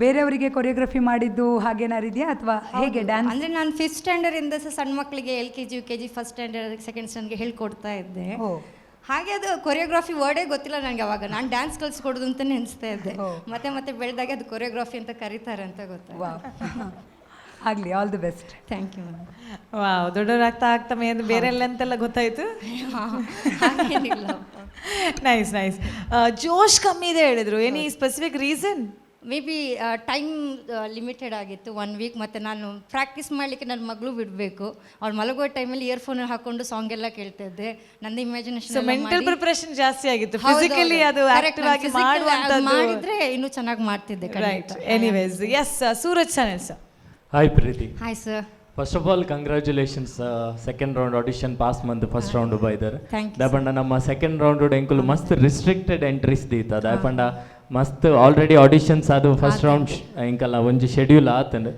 ಬೇರೆಯವರಿಗೆ ಕೊರಿಯೋಗ್ರಫಿ ಮಾಡಿದ್ದು ಹಾಗೇನಾರಿದೆಯಾ ಅಥವಾ ಹೇಗೆ ಡ್ಯಾನ್ಸ್ ಅಂದರೆ ನಾನು 5th ಸ್ಟ್ಯಾಂಡರ್ಡಿಂದ ಸಣ್ಣ ಮಕ್ಕಳಿಗೆ LKG UKG first standard second ಸ್ಟ್ಯಾಂಡರ್ಡ್ಗೆ ಹೇಳ್ಕೊಡ್ತಾ ಇದ್ದೆ ಹಾಗೆ ಅದು ಕೊರಿಯೋಗ್ರಫಿ ವರ್ಡೇ ಗೊತ್ತಿಲ್ಲ ನನಗೆ ಅವಾಗ ನಾನು ಡ್ಯಾನ್ಸ್ ಕಲಿಸ್ಕೊಡೋದು ಅಂತಲೇ ಅನಿಸ್ತಾ ಇದ್ದೆ ಮತ್ತೆ ಬೆಳೆದಾಗೆ ಅದು ಕೊರಿಯೋಗ್ರಫಿ ಅಂತ ಕರೀತಾರೆ ಅಂತ ಗೊತ್ತಾಯ್ತು ಆಗಲಿ all the best thank you ma'am wow ದೊಡ್ಡವರಾಗ್ತಾ ಬೇರೆ ಎಲ್ಲ ಅಂತೆಲ್ಲ ಗೊತ್ತಾಯಿತು ನೈಸ್ ನೈಸ್ ಜೋಶ್ ಕಮ್ಮಿ ಇದೆ ಹೇಳಿದ್ರು any specific reason may be time limited ಆಗಿತ್ತು 1 ವೀಕ್ ಮತ್ತು ನಾನು ಪ್ರಾಕ್ಟೀಸ್ ಮಾಡಲಿಕ್ಕೆ ನನ್ನ ಮಗಳು ಬಿಡಬೇಕು ಅವ್ಳು ಮಲಗುವ ಟೈಮಲ್ಲಿ ಇಯರ್ಫೋನ್ ಹಾಕೊಂಡು ಸಾಂಗ್ ಎಲ್ಲ ಕೇಳ್ತಾ ಇದ್ದೆ ನಂದು ಇಮ್ಯಾಜಿನೇಷನ್ ಮೆಂಟಲ್ ಪ್ರಿಪರೇಷನ್ ಜಾಸ್ತಿ ಆಗಿತ್ತು ಫಿಸಿಕಲಿ ಅದು ಆಕ್ಟಿವ್ ಆಗಿ ಮಾಡಿದ್ರೆ ಇನ್ನೂ ಚೆನ್ನಾಗಿ ಮಾಡ್ತಿದ್ದೆ right anyways yes Suraj Chanel sir hi Preethi hi sir first of all congratulations second round audition pass ಮಂತ್ ಫಸ್ಟ್ ರೌಂಡ್ ಬೈದರ್ ದಾಪಂಡ ನಮ್ಮ ಸೆಕೆಂಡ್ ರೌಂಡ್ ಎಂಕುಲು ಮಸ್ತ್ ರಿಸ್ಟ್ರಿಕ್ಟೆಡ್ ಎಂಟ್ರೀಸ್ ದೀತ ದಾಪಂಡ ಮಸ್ತ್ ಆಲ್ರೆಡಿ ಆಡಿಷನ್ಸ್ ಅದು ಫಸ್ಟ್ ರೌಂಡ್ ಇಂಕಲ್ಲ ಒಂಜಿ ಶೆಡ್ಯೂಲ್ ಆತಂಡು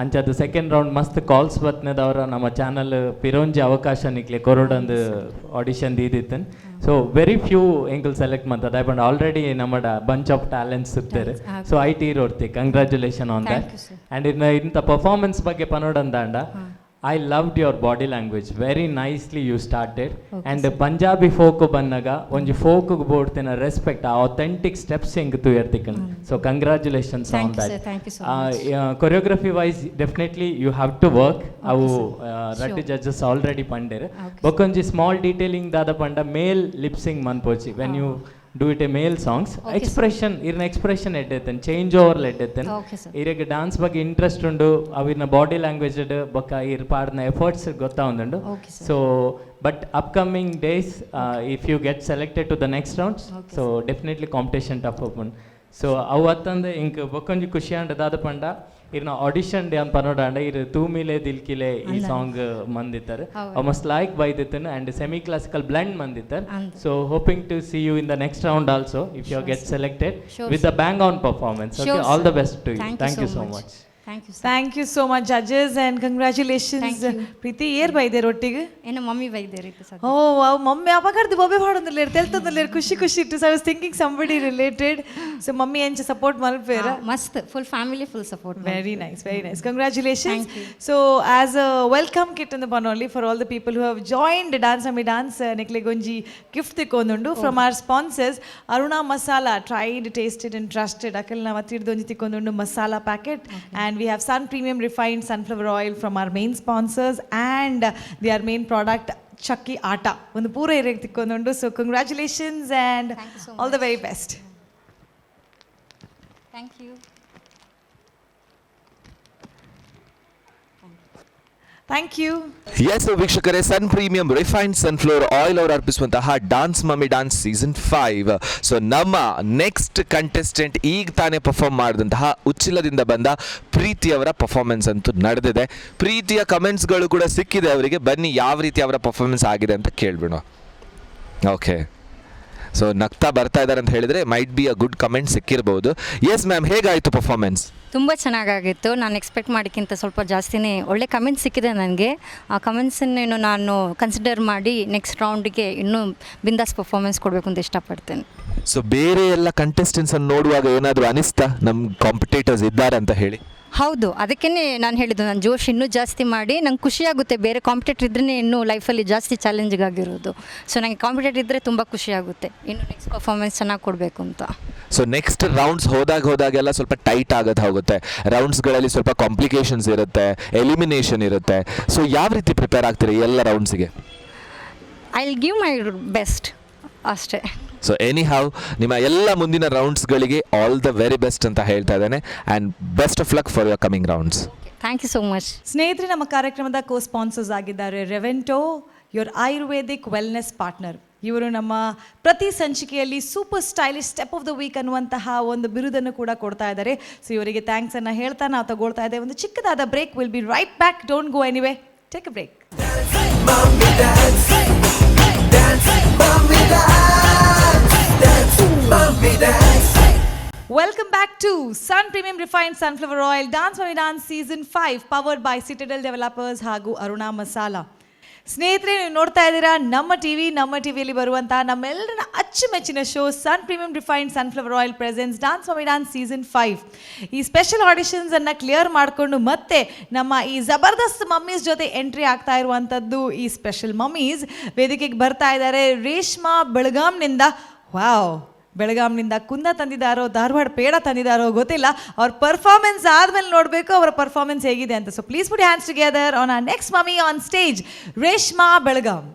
ಅಂಚದು ಸೆಕೆಂಡ್ ರೌಂಡ್ ಮಸ್ತ್ ಕಾಲ್ಸ್ ಬತ್ನದವರ ನಮ್ಮ ಚಾನಲ್ ಪಿರೋಂಜಿ ಅವಕಾಶ ನಿಕ್ಲೆ ಕೊರೋಡೊಂದು ಆಡಿಷನ್ ದೀದಿತ್ತನ್ ಸೊ ವೆರಿ ಫ್ಯೂ ಎಂಕಲ್ ಸೆಲೆಕ್ಟ್ ಮಾಡ್ತದೆ ಐಪಂಡ್ ಆಲ್ರೆಡಿ ನಮ್ಮ ಬಂಚ್ ಆಫ್ ಟ್ಯಾಲೆಂಟ್ಸ್ ಇರ್ತಾರೆ ಸೊ ಐ ಟಿ ರೋಡ್ತಿ ಕಂಗ್ರ್ಯಾಚುಲೇಷನ್ ಆನ್ ದ್ಯಾಟ್ ಆ್ಯಂಡ್ ಇಂಥ ಪರ್ಫಾರ್ಮೆನ್ಸ್ ಬಗ್ಗೆ ಪನೋಡಂದಾಂಡ I loved your body language. Very nicely you started. Okay, and Punjabi folk bannaga onji folk ಬೋಡ್ತಿನ respect authentic steps ಹೆಂಗಿತ್ತು ಇರ್ತಿಕನ್. So congratulations on that. Thank you so much. Choreography wise definitely you have to work. ಅವು ರಟ್ಟಿ judges already ಪಂಡೇರು. ಬೊಕೊಂಜಿ small detailing ದಾದ ಪಂಡ male lip sync ಮನ್ಪೋಚಿ when you do it a male songs expression irna expression eddeten change over eddeten irege dance ಬಗ್ಗೆ interest ಉಂಡು ಅವಿನ body language ಬೊಕ್ಕ ಇರ್ ಪಾಡ್ನ efforts ಗೊತ್ತಾ ಉಂಡು so but upcoming days if you get selected to the next rounds so definitely competition tough open so ಅವು ಅತ್ತಂದು ink ಬೊಕ್ಕೊಂಜಿ ಖುಷಿ and ದಾದ ಪಂಡ ಇರ್ನ ಆಡಿಷನ್ ಡೇ ಅಂತ ಪನೋಡಾಂಡ ಇರು ತೂಮಿಲೆ ದಿಲ್ಕಿಲೆ ಈ ಸಾಂಗ್ ಮಂದಿತ್ತಾರೆ ಮಸ್ಟ್ ಲೈಕ್ ಬೈದಿತ್ತನ್ ಅಂಡ್ ಸೆಮಿ ಕ್ಲಾಸಿಕಲ್ ಬ್ಲೆಂಡ್ ಮಂದಿತ್ತಾರೆ so hoping to see you in the next round also if you get selected with the bang on performance okay all the best to you thank you so much thank you so much judges and congratulations Preethi ಏರ್ ಬೈದೇರು ಒಟ್ಟಿಗೆ ಏನು mummy ಬೈದೇರಿ ಓ ಅವು mummy ಅಪಕರ್ದು ಬೊಬ್ಬೆ ಮಾಡೋದಿಲ್ಲ ತೆಲ್ತಂದಿಲ್ಲ ಖುಷಿ ಖುಷಿ ಇಟ್ಟು so I was thinking somebody related so mummy ಎಂಚ ಸಪೋರ್ಟ್ ಮಲ್ಪೇರ ಮಸ್ತ್ full family full support very nice congratulations so as a welcome kit ಅಂತ ಪನೋಲಿ for all the people who have joined Dance Mummy Dance ನೆಕ್ಲೆಗೊಂಜಿ gift ತಿಕ್ಕೊಂದುಂಡು from our sponsors Aruna Masala tried tasted and trusted ಅಕಲ್ ನಾವು ತಿರ್ದೊಂಜಿ ತಿಕ್ಕೊಂದುಂಡು masala packet and we have Sun Premium Refined Sunflower Oil from our main sponsors and their main product Chakki Atta. ಒಂದು ಪೂರ ಏರಿಯಾಗೆ ತಿಕ್ಕೊಂಡುಂಡು so congratulations and all the very best. Thank you. Thank you. Yes ವೀಕ್ಷಕರೇ, Sun premium refined sunflower oil ಅವರು ಅರ್ಪಿಸುವಂತಹ Dance mummy dance season 5. So ನಮ್ಮ next contestant ಈಗ ತಾನೇ ಪರ್ಫಾರ್ಮ್ ಮಾಡಿದಂತಹ ಉಚ್ಚಿಲದಿಂದ ಬಂದ ಪ್ರೀತಿಯವರ ಪರ್ಫಾರ್ಮೆನ್ಸ್ ಅಂತೂ ನಡೆದಿದೆ. ಪ್ರೀತಿಯ ಕಮೆಂಟ್ಸ್ಗಳು ಕೂಡ ಸಿಕ್ಕಿದೆ ಅವರಿಗೆ. ಬನ್ನಿ ಯಾವ ರೀತಿ ಅವರ ಪರ್ಫಾರ್ಮೆನ್ಸ್ ಆಗಿದೆ ಅಂತ ಕೇಳ್ಬಿಡೋಣ. ಓಕೆ, ಸೊ ನಗ್ತಾ ಬರ್ತಾ ಇದ್ದಾರೆ ಅಂತ ಹೇಳಿದರೆ might be a good comment ಸಿಕ್ಕಿರ್ಬೋದು. ಎಸ್ ಮ್ಯಾಮ್, ಹೇಗಾಯಿತು ಪರ್ಫಾರ್ಮೆನ್ಸ್? ತುಂಬ ಚೆನ್ನಾಗಾಗಿತ್ತು. ನಾನು ಎಕ್ಸ್ಪೆಕ್ಟ್ ಮಾಡೋಕ್ಕಿಂತ ಸ್ವಲ್ಪ ಜಾಸ್ತಿನೇ ಒಳ್ಳೆ ಕಮೆಂಟ್ಸ್ ಸಿಕ್ಕಿದೆ ನನಗೆ. ಆ ಕಮೆಂಟ್ಸನ್ನೇನು ನಾನು ಕನ್ಸಿಡರ್ ಮಾಡಿ ನೆಕ್ಸ್ಟ್ ರೌಂಡಿಗೆ ಇನ್ನೂ ಬಿಂದಾಸ್ ಪರ್ಫಾರ್ಮೆನ್ಸ್ ಕೊಡಬೇಕು ಅಂತ ಇಷ್ಟಪಡ್ತೇನೆ. ಸೊ ಬೇರೆ ಎಲ್ಲ ಕಂಟೆಸ್ಟೆಂಟ್ಸನ್ನು ನೋಡುವಾಗ ಏನಾದರೂ ಅನಿಸ್ತಾ ನಮ್ಮ ಕಾಂಪಿಟೇಟರ್ಸ್ ಇದ್ದಾರೆ ಅಂತ ಹೇಳಿ? ಹೌದು, ಅದಕ್ಕೇ ನಾನು ಹೇಳಿದ್ದು, ನಾನು ಜೋಶ್ ಇನ್ನೂ ಜಾಸ್ತಿ ಮಾಡಿ ನಂಗೆ ಖುಷಿಯಾಗುತ್ತೆ. ಬೇರೆ ಕಾಂಪಿಟೇಟರ್ ಇದ್ರೇ ಇನ್ನೂ ಲೈಫಲ್ಲಿ ಜಾಸ್ತಿ ಚಾಲೆಂಜಿಗಾಗಿರೋದು. ಸೊ ನನಗೆ ಕಾಂಪಿಟೇಟರ್ ಇದ್ದರೆ ತುಂಬ ಖುಷಿಯಾಗುತ್ತೆ, ಇನ್ನು ನೆಕ್ಸ್ಟ್ ಪರ್ಫಾರ್ಮೆನ್ಸ್ ಚೆನ್ನಾಗಿ ಕೊಡಬೇಕು ಅಂತ. ಸೊ ನೆಕ್ಸ್ಟ್ ರೌಂಡ್ಸ್ ಹೋದಾಗೆಲ್ಲ ಸ್ವಲ್ಪ ಟೈಟ್ ಆಗೋದು ಹೋಗುತ್ತೆ. ರೌಂಡ್ಸ್ಗಳಲ್ಲಿ ಸ್ವಲ್ಪ ಕಾಂಪ್ಲಿಕೇಶನ್ಸ್ ಇರುತ್ತೆ, ಎಲಿಮಿನೇಷನ್ ಇರುತ್ತೆ. ಸೊ ಯಾವ ರೀತಿ ಪ್ರಿಪೇರ್ ಆಗ್ತೀರಿ ಎಲ್ಲ ರೌಂಡ್ಸಿಗೆ? I will give my best ಅಷ್ಟೇ. ಸೊ ಎನಿ ಹೌ, ನಿಮ್ಮ ಎಲ್ಲ ಮುಂದಿನ ರೌಂಡ್ಸ್ಗಳಿಗೆ ಆಲ್ ದ ವೆರಿ ಬೆಸ್ಟ್ ಅಂತ ಹೇಳ್ತಾ ಇದ್ದೇನೆ. And best of luck for your coming rounds. Thank you so much. ಸ್ನೇಹಿತರೆ, ನಮ್ಮ ಕಾರ್ಯಕ್ರಮದ ಕೋ ಸ್ಪಾನ್ಸರ್ಸ್ ಆಗಿದ್ದಾರೆ ರೆವೆಂಟೋ, ಯುವರ್ ಆಯುರ್ವೇದಿಕ್ ವೆಲ್ನೆಸ್ ಪಾರ್ಟ್ನರ್. ಇವರು ನಮ್ಮ ಪ್ರತಿ ಸಂಚಿಕೆಯಲ್ಲಿ super stylish step of the week ಅನ್ನುವಂತಹ ಒಂದು ಬಿರುದನ್ನು ಕೂಡ ಕೊಡ್ತಾ ಇದ್ದಾರೆ. ಸೊ ಇವರಿಗೆ ಥ್ಯಾಂಕ್ಸ್ ಅನ್ನು ಹೇಳ್ತಾ ನಾವು ತಗೊಳ್ತಾ ಇದ್ದೇವೆ ಒಂದು ಚಿಕ್ಕದಾದ break. Will be right back. Don't go anyway. Take a break. Welcome back to Sun Premium Refined Sunflower Oil Dance Mummy Dance Season 5 powered by Citadel Developers ಹಾಗೂ ಅರುಣಾ ಮಸಾಲಾ. ಸ್ನೇಹಿತರೆ, ನೀವು ನೋಡ್ತಾ ಇದ್ದೀರಾ ನಮ್ಮ ಟಿವಿಯಲ್ಲಿ ಬರುವಂತಹ ನಮ್ಮೆಲ್ಲರನ್ನ ಅಚ್ಚುಮೆಚ್ಚಿನ show Sun premium refined sunflower oil presents dance mummy dance season 5. ಈ ಸ್ಪೆಷಲ್ ಆಡಿಷನ್ಸನ್ನು ಕ್ಲಿಯರ್ ಮಾಡಿಕೊಂಡು ಮತ್ತೆ ನಮ್ಮ ಈ ಜಬರ್ದಸ್ತ್ ಮಮ್ಮೀಸ್ ಜೊತೆ ಎಂಟ್ರಿ ಆಗ್ತಾ ಇರುವಂಥದ್ದು ಈ ಸ್ಪೆಷಲ್ ಮಮ್ಮೀಸ್. ವೇದಿಕೆಗೆ ಬರ್ತಾ ಇದ್ದಾರೆ ರೇಷ್ಮಾ ಬೆಳಗಾಂನಿಂದ. ವಾವ್, ಬೆಳಗಾಂನಿಂದ ಕುಂದ ತಂದಿದ್ದಾರೋ ಧಾರವಾಡ ಪೇಡ ತಂದಿದ್ದಾರೋ ಗೊತ್ತಿಲ್ಲ. ಅವ್ರ ಪರ್ಫಾರ್ಮೆನ್ಸ್ ಆದಮೇಲೆ ನೋಡಬೇಕು ಅವರ ಪರ್ಫಾರ್ಮೆನ್ಸ್ ಹೇಗಿದೆ ಅಂತ. So please put hands together on our next mummy on stage, Reshma Belgaum.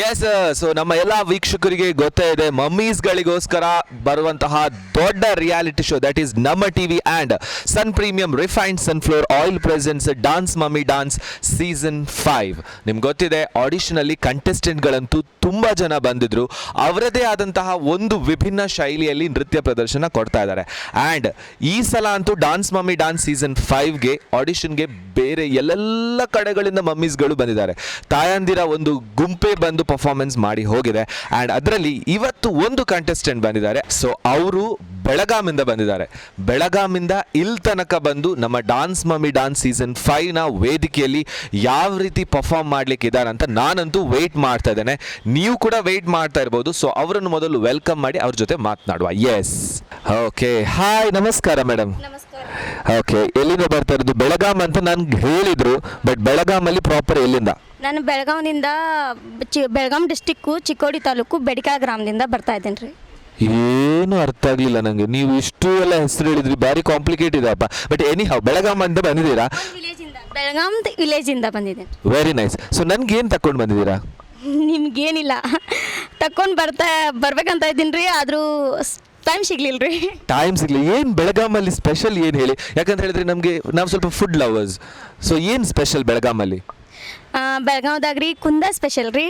Yes, so ನಮ್ಮ ಎಲ್ಲ ವೀಕ್ಷಕರಿಗೆ ಗೊತ್ತೇ ಇದೆ, ಮಮ್ಮೀಸ್ಗಳಿಗೋಸ್ಕರ ಬರುವಂತಹ ದೊಡ್ಡ ರಿಯಾಲಿಟಿ ಶೋ ದಟ್ ಈಸ್ ನಮ್ಮ TV and Sun premium refined sunflower oil presents dance mummy dance season 5. ನಿಮ್ಗೆ ಗೊತ್ತಿದೆ, ಆಡಿಷನಲ್ಲಿ ಕಂಟೆಸ್ಟೆಂಟ್ಗಳಂತೂ ತುಂಬ ಜನ ಬಂದಿದ್ರು. ಅವರದೇ ಆದಂತಹ ಒಂದು ವಿಭಿನ್ನ ಶೈಲಿಯಲ್ಲಿ ನೃತ್ಯ ಪ್ರದರ್ಶನ ಕೊಡ್ತಾ ಇದ್ದಾರೆ. ಆ್ಯಂಡ್ ಈ ಸಲ ಅಂತೂ ಡಾನ್ಸ್ ಮಮ್ಮಿ ಡಾನ್ಸ್ ಸೀಸನ್ 5ಗೆ ಆಡಿಷನ್ಗೆ ಬೇರೆ ಎಲ್ಲೆಲ್ಲ ಕಡೆಗಳಿಂದ ಮಮ್ಮೀಸ್ಗಳು ಬಂದಿದ್ದಾರೆ. ತಾಯಂದಿರ ಒಂದು ಗುಂಪೆ ಬಂದು ಪರ್ಫಾರ್ಮೆನ್ಸ್ ಮಾಡಿ ಹೋಗಿದೆ. ಆ್ಯಂಡ್ ಅದರಲ್ಲಿ ಇವತ್ತು ಒಂದು ಕಂಟೆಸ್ಟೆಂಟ್ ಬಂದಿದ್ದಾರೆ. ಸೊ ಅವರು ಬೆಳಗಾಮಿಂದ ಬಂದಿದ್ದಾರೆ. ಬೆಳಗಾಮಿಂದ ಇಲ್ಲಿ ತನಕ ಬಂದು ನಮ್ಮ ಡಾನ್ಸ್ ಮಮ್ಮಿ ಡಾನ್ಸ್ ಸೀಸನ್ 5ನ ವೇದಿಕೆಯಲ್ಲಿ ಯಾವ ರೀತಿ ಪರ್ಫಾರ್ಮ್ ಮಾಡ್ಲಿಕ್ಕೆ ಇದ್ದಾರೆ ಅಂತ ನಾನಂತೂ ವೆಯ್ಟ್ ಮಾಡ್ತಾ ಇದ್ದೇನೆ. ನೀವು ಕೂಡ ವೆಯ್ಟ್ ಮಾಡ್ತಾ ಇರ್ಬೋದು. ಸೊ ಅವರನ್ನು ಮೊದಲು ವೆಲ್ಕಮ್ ಮಾಡಿ ಅವ್ರ ಜೊತೆ ಮಾತನಾಡುವ. ಎಸ್, ಓಕೆ, ಹಾಯ್, ನಮಸ್ಕಾರ ಮೇಡಮ್. ಓಕೆ, ಎಲ್ಲಿಂದ ಬರ್ತಾ ಇರೋದು? ಬೆಳಗಾಂ ಅಂತ ನನ್ಗೆ ಹೇಳಿದ್ರು, ಬಟ್ ಬೆಳಗಾಮಲ್ಲಿ ಪ್ರಾಪರ್ ಎಲ್ಲಿಂದ? ನಾನು ಬೆಳಗಾವಿನಿಂದ ಬೆಳಗಾಂ ಡಿಸ್ಟಿಕ್ಕು ಚಿಕ್ಕೋಡಿ ತಾಲೂಕು ಬೆಡಿಕಾ ಗ್ರಾಮದಿಂದ ಬರ್ತಾ ಇದ್ದೇನೆ ರೀ. ಏನು ಅರ್ಥ ಆಗ್ಲಿಲ್ಲ ನಂಗೆ, ನೀವು ಇಷ್ಟು ಎಲ್ಲ ಹೆಸರು ಹೇಳಿದ್ರಿ, ಭಾರಿ ಕಾಂಪ್ಲಿಕೇಟ್ ಇದೆ ಅಪ್ಪ. ಬಟ್ ಎನಿ ಹೌ, ಬೆಳಗಾಂ ಅಂತ ಬಂದಿದ್ದೀರಾ? ಬೆಳಗಾಂ ವಿಲೇಜಿಂದ ಬಂದಿದ್ದೇನೆ. Very nice. ಸೊ ನನ್ಗೆ ಏನು ತಕೊಂಡು ಬಂದಿದ್ದೀರಾ? ನಿಮ್ಗೇನಿಲ್ಲ, ತಕೊಂಡು ಬರ್ಬೇಕಂತ ಇದ್ದೀನಿ ರೀ, ಆದರೂ ಟೈಮ್ ಸಿಗ್ಲಿಲ್ಲ ರೀ. ಟೈಮ್ ಸಿಗ್ಲಿ. ಏನು ಬೆಳಗಾಮಲ್ಲಿ ಸ್ಪೆಷಲ್ ಏನು ಹೇಳಿ? ಯಾಕಂತ ಹೇಳಿದ್ರೆ ನಮಗೆ ನಾವು ಸ್ವಲ್ಪ ಫುಡ್ ಲವರ್ಸ್. ಸೊ ಏನು ಸ್ಪೆಷಲ್ ಬೆಳಗಾಮಲ್ಲಿ? ಬೆಳಗಾವ್ದಾಗ ರೀ ಕುಂದ ಸ್ಪೆಷಲ್ ರೀ.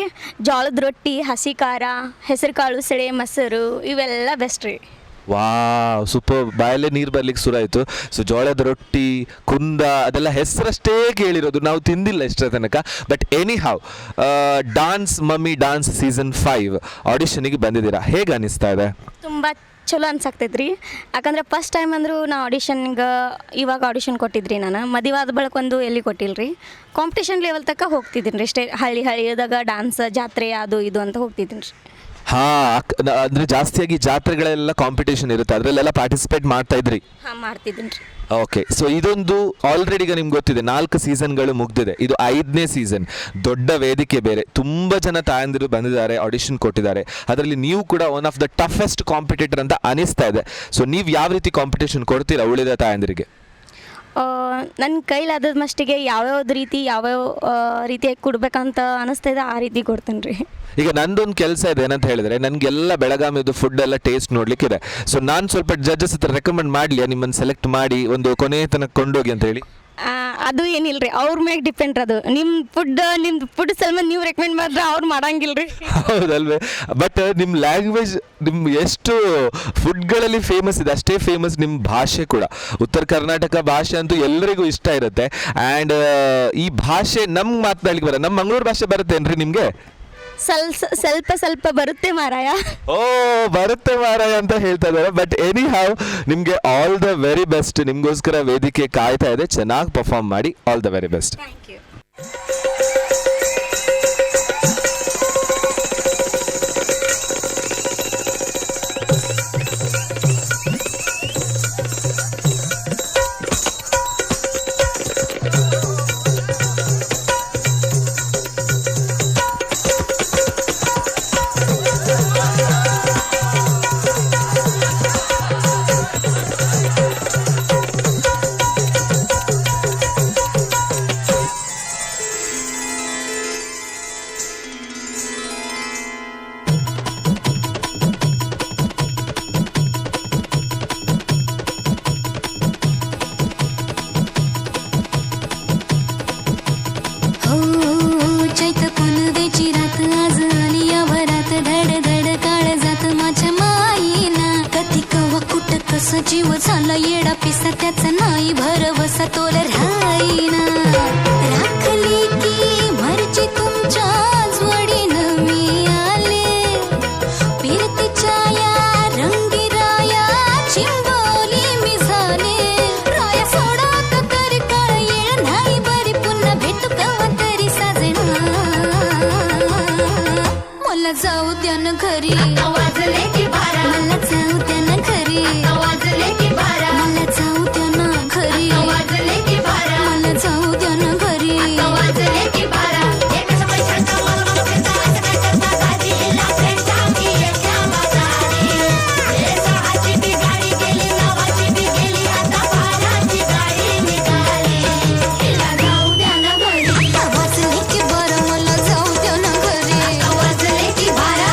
ಜೋಳದ ರೊಟ್ಟಿ, ಹಸಿ ಖಾರ, ಹೆಸರು ಕಾಳು ಸೆಳೆ, ಮೊಸರು ಇವೆಲ್ಲ ಬೆಸ್ಟ್ ರೀ. Wow, super. ಬಾಯಲ್ಲೇ ನೀರು ಬರ್ಲಿಕ್ಕೆ ಶುರು ಆಯಿತು. ಸೊ ಜೋಳದ ರೊಟ್ಟಿ, ಕುಂದ, ಅದೆಲ್ಲ ಹೆಸರಷ್ಟೇ ಕೇಳಿರೋದು, ನಾವು ತಿಂದಿಲ್ಲ ಇಷ್ಟರ ತನಕ. But any have, dance mummy dance season 5 ಆಡಿಷನಿಗೆ ಬಂದಿದ್ದೀರಾ, ಹೇಗೆ ಅನಿಸ್ತಾ ಇದೆ? ತುಂಬ ಚಲೋ ಅನ್ಸಾಕ್ತೈತೆ ರೀ. ಯಾಕಂದ್ರೆ ಫಸ್ಟ್ ಟೈಮ್ ಅಂದರೂ ನಾ ಆಡಿಷನ್ಗೆ ಇವಾಗ ಆಡಿಷನ್ ಕೊಟ್ಟಿದ್ರಿ. ನಾನು ಮದುವಾದ ಬಳಿಕ ಒಂದು ಎಲ್ಲಿ ಕೊಟ್ಟಿಲ್ಲ ರೀ. ಕಾಂಪಿಟೇಷನ್ ಲೆವೆಲ್ ತನಕ ಹೋಗ್ತಿದ್ದೀನಿ ರೀ. ಅಷ್ಟೇ ಹಳ್ಳಿದಾಗ ಡ್ಯಾನ್ಸ್ ಜಾತ್ರೆ ಅದು ಇದು ಅಂತ ಹೋಗ್ತಿದ್ದೀನಿ ರೀ. ಹಾಂ, ಅಂದರೆ ಜಾಸ್ತಿಯಾಗಿ ಜಾತ್ರೆಗಳೆಲ್ಲ ಕಾಂಪಿಟೇಷನ್ ಇರುತ್ತೆ, ಅದರಲ್ಲೆಲ್ಲ ಪಾರ್ಟಿಸಿಪೇಟ್ ಮಾಡ್ತಾ ಇದ್ರಿ? ಹಾಂ, ಮಾಡ್ತಿದ್ದೀನಿ ರೀ. ಓಕೆ, ಸೊ ಇದೊಂದು ಆಲ್ರೆಡಿ ಈಗ ನಿಮ್ಗೆ ಗೊತ್ತಿದೆ 4 ಸೀಸನ್ಗಳು ಮುಗ್ದಿದೆ. ಇದು 5ನೇ ಸೀಸನ್. ದೊಡ್ಡ ವೇದಿಕೆ ಬೇರೆ, ತುಂಬ ಜನ ತಾಯಂದಿರು ಬಂದಿದ್ದಾರೆ, ಆಡಿಷನ್ ಕೊಟ್ಟಿದ್ದಾರೆ. ಅದರಲ್ಲಿ ನೀವು ಕೂಡ one of the toughest competitor ಅಂತ ಅನಿಸ್ತಾ ಇದೆ. ಸೊ ನೀವು ಯಾವ ರೀತಿ ಕಾಂಪಿಟೇಷನ್ ಕೊಡ್ತೀರಾ ಉಳಿದ ತಾಯಂದಿರಿಗೆ? ನನ್ನ ಕೈಲಾದ ಮಟ್ಟಿಗೆ ಯಾವ್ಯಾವ್ದು ರೀತಿ ರೀತಿಯಾಗಿ ಕೊಡ್ಬೇಕಂತ ಅನಿಸ್ತಾ ಇದೆ, ಆ ರೀತಿ ಕೊಡ್ತೇನೆ ರೀ. ಈಗ ನಂದೊಂದು ಕೆಲಸ ಇದೆ, ಏನಂತ ಹೇಳಿದ್ರೆ ನನಗೆಲ್ಲ ಬೆಳಗಾಮಿದು ಫುಡ್ ಎಲ್ಲ ಟೇಸ್ಟ್ ನೋಡ್ಲಿಕ್ಕಿದೆ. ಸೊ ನಾನು ಸ್ವಲ್ಪ ಜಡ್ಜಸ್ ಹತ್ರ ರೆಕಮೆಂಡ್ ಮಾಡಲಿ, ನಿಮ್ಮನ್ನು ಸೆಲೆಕ್ಟ್ ಮಾಡಿ ಒಂದು ಕೊನೆಯ ತನಕ ಕೊಂಡೋಗಿ ಅಂತ ಹೇಳಿ? ಅದು ಏನಿಲ್ಲ ರೀ, ಅವ್ರ ಮ್ಯಾಗ ಡಿಪೆಂಡ್ ಅದು. ನಿಮ್ಮ ಫುಡ್ ಸಲ್ಮಾನ್ ನೀವು ರೆಕಮೆಂಡ್ ಮಾಡಿದ್ರೆ ಅವ್ರು ಮಾಡಂಗಿಲ್ಲ ರೀ. ಹೌದಲ್ವೇ? ಬಟ್ ನಿಮ್ಮ ಲ್ಯಾಂಗ್ವೇಜ್, ನಿಮ್ಮ ಎಷ್ಟು ಫುಡ್ಗಳಲ್ಲಿ ಫೇಮಸ್ ಇದೆ ಅಷ್ಟೇ ಫೇಮಸ್ ನಿಮ್ಮ ಭಾಷೆ ಕೂಡ. ಉತ್ತರ ಕರ್ನಾಟಕ ಭಾಷೆ ಅಂತೂ ಎಲ್ಲರಿಗೂ ಇಷ್ಟ ಇರುತ್ತೆ. ಆ್ಯಂಡ್ ಈ ಭಾಷೆ ನಮ್ಗೆ ಮಾತನಾಡ್ಲಿಕ್ಕೆ ಬರ, ನಮ್ಮ ಮಂಗಳೂರು ಭಾಷೆ ಬರುತ್ತೇನ್ರಿ ನಿಮಗೆ? ಸ್ವಲ್ಪ ಬರುತ್ತೆ ಮಾರಾಯ. ಓ, ಬರುತ್ತೆ ಮಾರಾಯ ಅಂತ ಹೇಳ್ತಾ ಇದ್ದಾರೆ. ಬಟ್ ಎನಿ ಹಾವ್, ನಿಮಗೆ ಆಲ್ ದ ವೆರಿ ಬೆಸ್ಟ್. ನಿಮಗೋಸ್ಕರ ವೇದಿಕೆ ಕಾಯ್ತಾ ಇದೆ, ಚೆನ್ನಾಗಿ ಪರ್ಫಾರ್ಮ್ ಮಾಡಿ. All the very best. Thank you. जीव झाला येडा पिसा त्याचा नाही भरवसा तोल राहीना राखली की मर्जी तुमच्या जोडीनं मी आले फिरतीच्या या रंगी राया चिंबोली मी झाले राया सोडा का तरी काळ येळ नाही बरी पुन्हा भेटू केव्हा तरी साजना मला जाऊ द्या ना घरी वाजले की बारा मला जाऊ द्या ना घरी वाजले की बारा मला जाऊ द्या ना घरी वाजले की बारा मला जाऊ द्या ना घरी वाजले की बारा एकच पैशाचा मला भेटा करता दाजीला भेटा की येत्या बाजारी हे सहाची ती गाडी गेली नावाची बी गेली आता बाराची गाडी निघाली हिला जाऊ द्या ना घरी वाजले की बारा मला जाऊ द्या ना घरी वाजले की बारा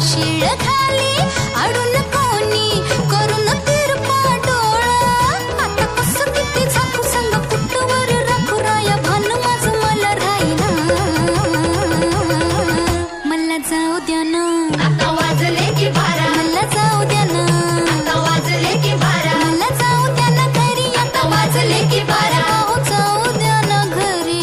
शिळ खाली अडून कोणी करून तिरपा डोळा आता कसं किती झाकू संग कुठवर राखू राया भान माझं मला राहिना मला जाऊ द्या ना आता वाजले की 12 मला जाऊ द्या ना आता वाजले की 12 मला जाऊ द्या ना घरी आता वाजले की 12 हो जाऊ द्या ना घरी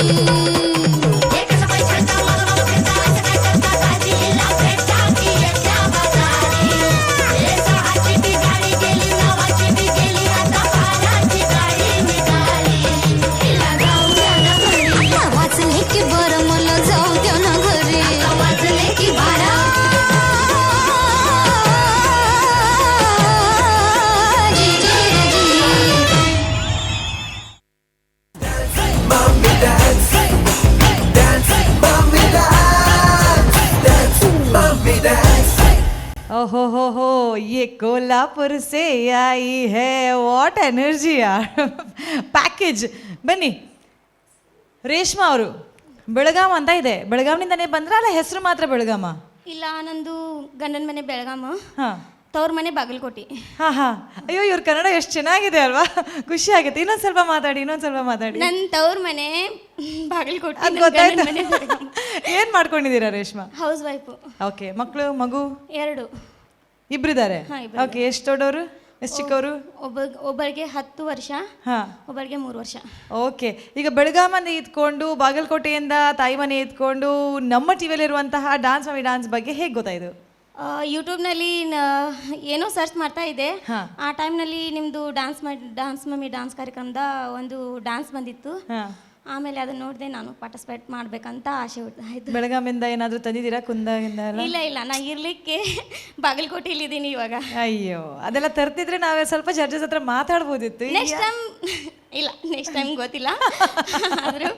एक पैशाचा मला भेटा असं काय करता दाजीला भेटा की येत्या बाजारी हे सहाची ती गाडी गेली नवाची ती गेली आता बाराची गाडी निघाली तिला जाऊ द्या ना घरी वाजले की 12 मला जाऊ द्या ना घरी आता वाजले की 12 Mommy dance, dance, mommy dance, dance, mommy dance. ओहो हो ये कोल्हापुर से आई है ವಾಟ್ ಎನರ್ಜಿ ಯಾರ್ ಪ್ಯಾಕೇಜ್. ಬನ್ನಿ ರೇಷ್ಮಾ ಅವರು, ಬೆಳಗಾಂ ಅಂತ ಇದೆ, ಬೆಳಗಾಂನಿಂದನೇ ಬಂದ್ರ ಅಲ್ಲ ಹೆಸರು ಮಾತ್ರ ಬೆಳಗಾಮ? ಇಲ್ಲ, ನಂದು ಗಂಡನ ಮನೆ ಬೆಳಗಾಮ, ಹಾಂ ತವ್ರ ಮನೆ ಬಾಗಲಕೋಟೆ. ಹಾಂ ಹಾಂ. ಅಯ್ಯೋ ಇವ್ರ ಕನ್ನಡ ಎಷ್ಟು ಚೆನ್ನಾಗಿದೆ ಅಲ್ವಾ, ಖುಷಿ ಆಗುತ್ತೆ. ಇನ್ನೊಂದು ಸ್ವಲ್ಪ ಮಾತಾಡಿ. ನನ್ನ ತವ್ರ ಮನೆ ಬಾಗಲಕೋಟೆ, ಅದು ಗೊತ್ತಾಯ್ತು. ಏನು ಮಾಡ್ಕೊಂಡಿದ್ದೀರಾ ರೇಷ್ಮಾ? House wife. ಓಕೆ. ಮಕ್ಕಳು ಮಗು 2 ಇಬ್ಬರಿದ್ದಾರೆ? ಹಾಂ, ಇಬ್ರು. ಓಕೆ. ಎಷ್ಟು ದೊಡ್ಡವರು, ಎಷ್ಟು ಚಿಕ್ಕವರು? ಒಬ್ಬರಿಗೆ 10 ವರ್ಷ, ಹಾಂ, ಒಬ್ಬರಿಗೆ 3 ವರ್ಷ. ಓಕೆ. ಈಗ ಬೆಳಗಾಮಲ್ಲಿ ಇದ್ಕೊಂಡು ಬಾಗಲಕೋಟೆಯಿಂದ ತಾಯಿ ಮನೆ ಇದ್ಕೊಂಡು ನಮ್ಮ ಟಿವಿಯಲ್ಲಿರುವಂತಹ ಡ್ಯಾನ್ಸ್ ಮಮ್ಮಿ ಡ್ಯಾನ್ಸ್ ಬಗ್ಗೆ ಹೇಗೆ ಗೊತ್ತಾಯಿತು? ಯೂಟ್ಯೂಬ್ನಲ್ಲಿ ಏನೋ ಸರ್ಚ್ ಮಾಡ್ತಾ ಇದ್ದೆ. ಹಾ. ಆ ಟೈಮ್ನಲ್ಲಿ ನಿಮ್ಮದು ಡ್ಯಾನ್ಸ್ ಮಮ್ಮಿ ಡ್ಯಾನ್ಸ್ ಕಾರ್ಯಕ್ರಮದ ಒಂದು ಡ್ಯಾನ್ಸ್ ಬಂದಿತ್ತು. ಹಾಂ. ಆಮೇಲೆ ಅದನ್ನ ನೋಡಿದೆ, ನಾನು ಪಾರ್ಟಿಸಿಪೇಟ್ ಮಾಡ್ಬೇಕಂತ ಆಸೆ ಆಯ್ತು. ಬೆಳಗಾಮಿಂದ ಏನಾದರೂ ತಂದಿದ್ದೀರಾ, ಕುಂದಾಗಿಂದ ಎಲ್ಲ? ಇಲ್ಲ, ನಾ ಇರ್ಲಿಕ್ಕೆ ಬಾಗಲಕೋಟೆಯಲ್ಲಿದ್ದೀನಿ ಇವಾಗ. ಅಯ್ಯೋ, ಅದೆಲ್ಲ ತರ್ತಿದ್ರೆ ನಾವೇ ಸ್ವಲ್ಪ ಜಡ್ಜಸ್ ಹತ್ರ ಮಾತಾಡ್ಬೋದಿತ್ತು. ನೆಕ್ಸ್ಟ್ ಟೈಮ್ ಗೊತ್ತಿಲ್ಲ, ಆದರೂ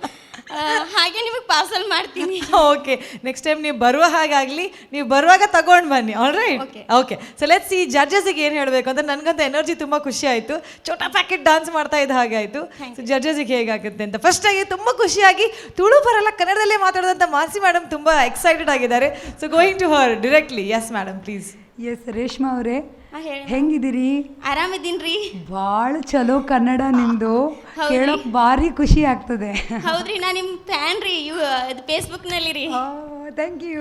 ಹಾಗೆ ನಿಮಗೆ ಪಾರ್ಸಲ್ ಮಾಡ್ತೀನಿ. ಓಕೆ. ನೆಕ್ಸ್ಟ್ ಟೈಮ್ ನೀವು ಬರುವ ಹಾಗಾಗಲಿ, ನೀವು ಬರುವಾಗ ತಗೊಂಡು ಬನ್ನಿ. All right. Okay. So let's ಈ ಜಡ್ಜಸ್ಗೆ ಏನು ಹೇಳಬೇಕು ಅಂತ. ನನಗಂತ ಎನರ್ಜಿ ತುಂಬ ಖುಷಿ ಆಯಿತು. ಚೋಟಾ ಪ್ಯಾಕೆಟ್ ಡಾನ್ಸ್ ಮಾಡ್ತಾ ಇದ್ದ ಹಾಗೆ ಆಯಿತು. ಸೊ ಜಡ್ಜಸ್ಗೆ ಹೇಗಾಗುತ್ತೆ ಅಂತ ಫಸ್ಟಾಗಿ ತುಂಬ ಖುಷಿಯಾಗಿ ತುಳು ಬರಲ್ಲ ಕನ್ನಡದಲ್ಲೇ ಮಾತಾಡೋದಂತ ಮಾಸಿ ಮೇಡಮ್ ತುಂಬ ಎಕ್ಸೈಟೆಡ್ ಆಗಿದ್ದಾರೆ. So going to her directly. Yes madam please. Yes Reshma ಅವರೇ, ಹೇಳಿ. ಹೆಂಗಿದ್ದೀರಿ? ಆರಾಮಿದ್ದೀನ್ರಿ. ಭಾಳ ಚಲೋ ಕನ್ನಡ ನಿಮ್ಮದು, ಕೇಳೋಕೆ ಭಾರಿ ಖುಷಿ ಆಗ್ತದೆ. ಹೌದ್ರಿ, ನಾ ನಿಮ್ಮ ಫ್ಯಾನ್ ರೀ, ಇದು ಫೇಸ್ಬುಕ್ನಲ್ಲಿ ರೀ. Thank you.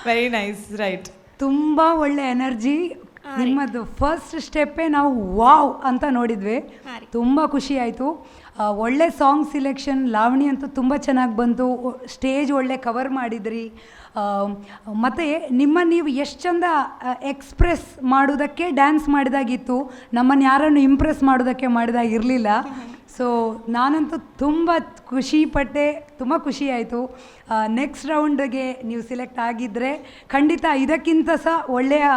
Very nice. Right. ತುಂಬ ಒಳ್ಳೆ ಎನರ್ಜಿ ನಿಮ್ಮದು. ಫಸ್ಟ್ ಸ್ಟೆಪ್ಪೇ ನಾವು ವಾವ್ ಅಂತ ನೋಡಿದ್ವಿ, ತುಂಬ ಖುಷಿ ಆಯಿತು. ಒಳ್ಳೆ ಸಾಂಗ್ ಸಿಲೆಕ್ಷನ್, ಲಾವಣಿ ಅಂತೂ ತುಂಬ ಚೆನ್ನಾಗಿ ಬಂತು. ಸ್ಟೇಜ್ ಒಳ್ಳೆ ಕವರ್ ಮಾಡಿದ್ರಿ. ಮತ್ತು ನೀವು ಎಷ್ಟು ಚಂದ ಎಕ್ಸ್ಪ್ರೆಸ್ ಮಾಡೋದಕ್ಕೆ ಡ್ಯಾನ್ಸ್ ಮಾಡಿದಾಗಿತ್ತು, ನಮ್ಮನ್ನು ಯಾರನ್ನು ಇಂಪ್ರೆಸ್ ಮಾಡೋದಕ್ಕೆ ಮಾಡಿದಾಗಿರಲಿಲ್ಲ. ಸೊ ನಾನಂತೂ ತುಂಬ ಖುಷಿಪಟ್ಟೆ, ತುಂಬ ಖುಷಿ ಆಯಿತು. ನೆಕ್ಸ್ಟ್ ರೌಂಡ್ಗೆ ನೀವು ಸಿಲೆಕ್ಟ್ ಆಗಿದ್ದರೆ ಖಂಡಿತ ಇದಕ್ಕಿಂತ ಸಹ ಒಳ್ಳೆಯ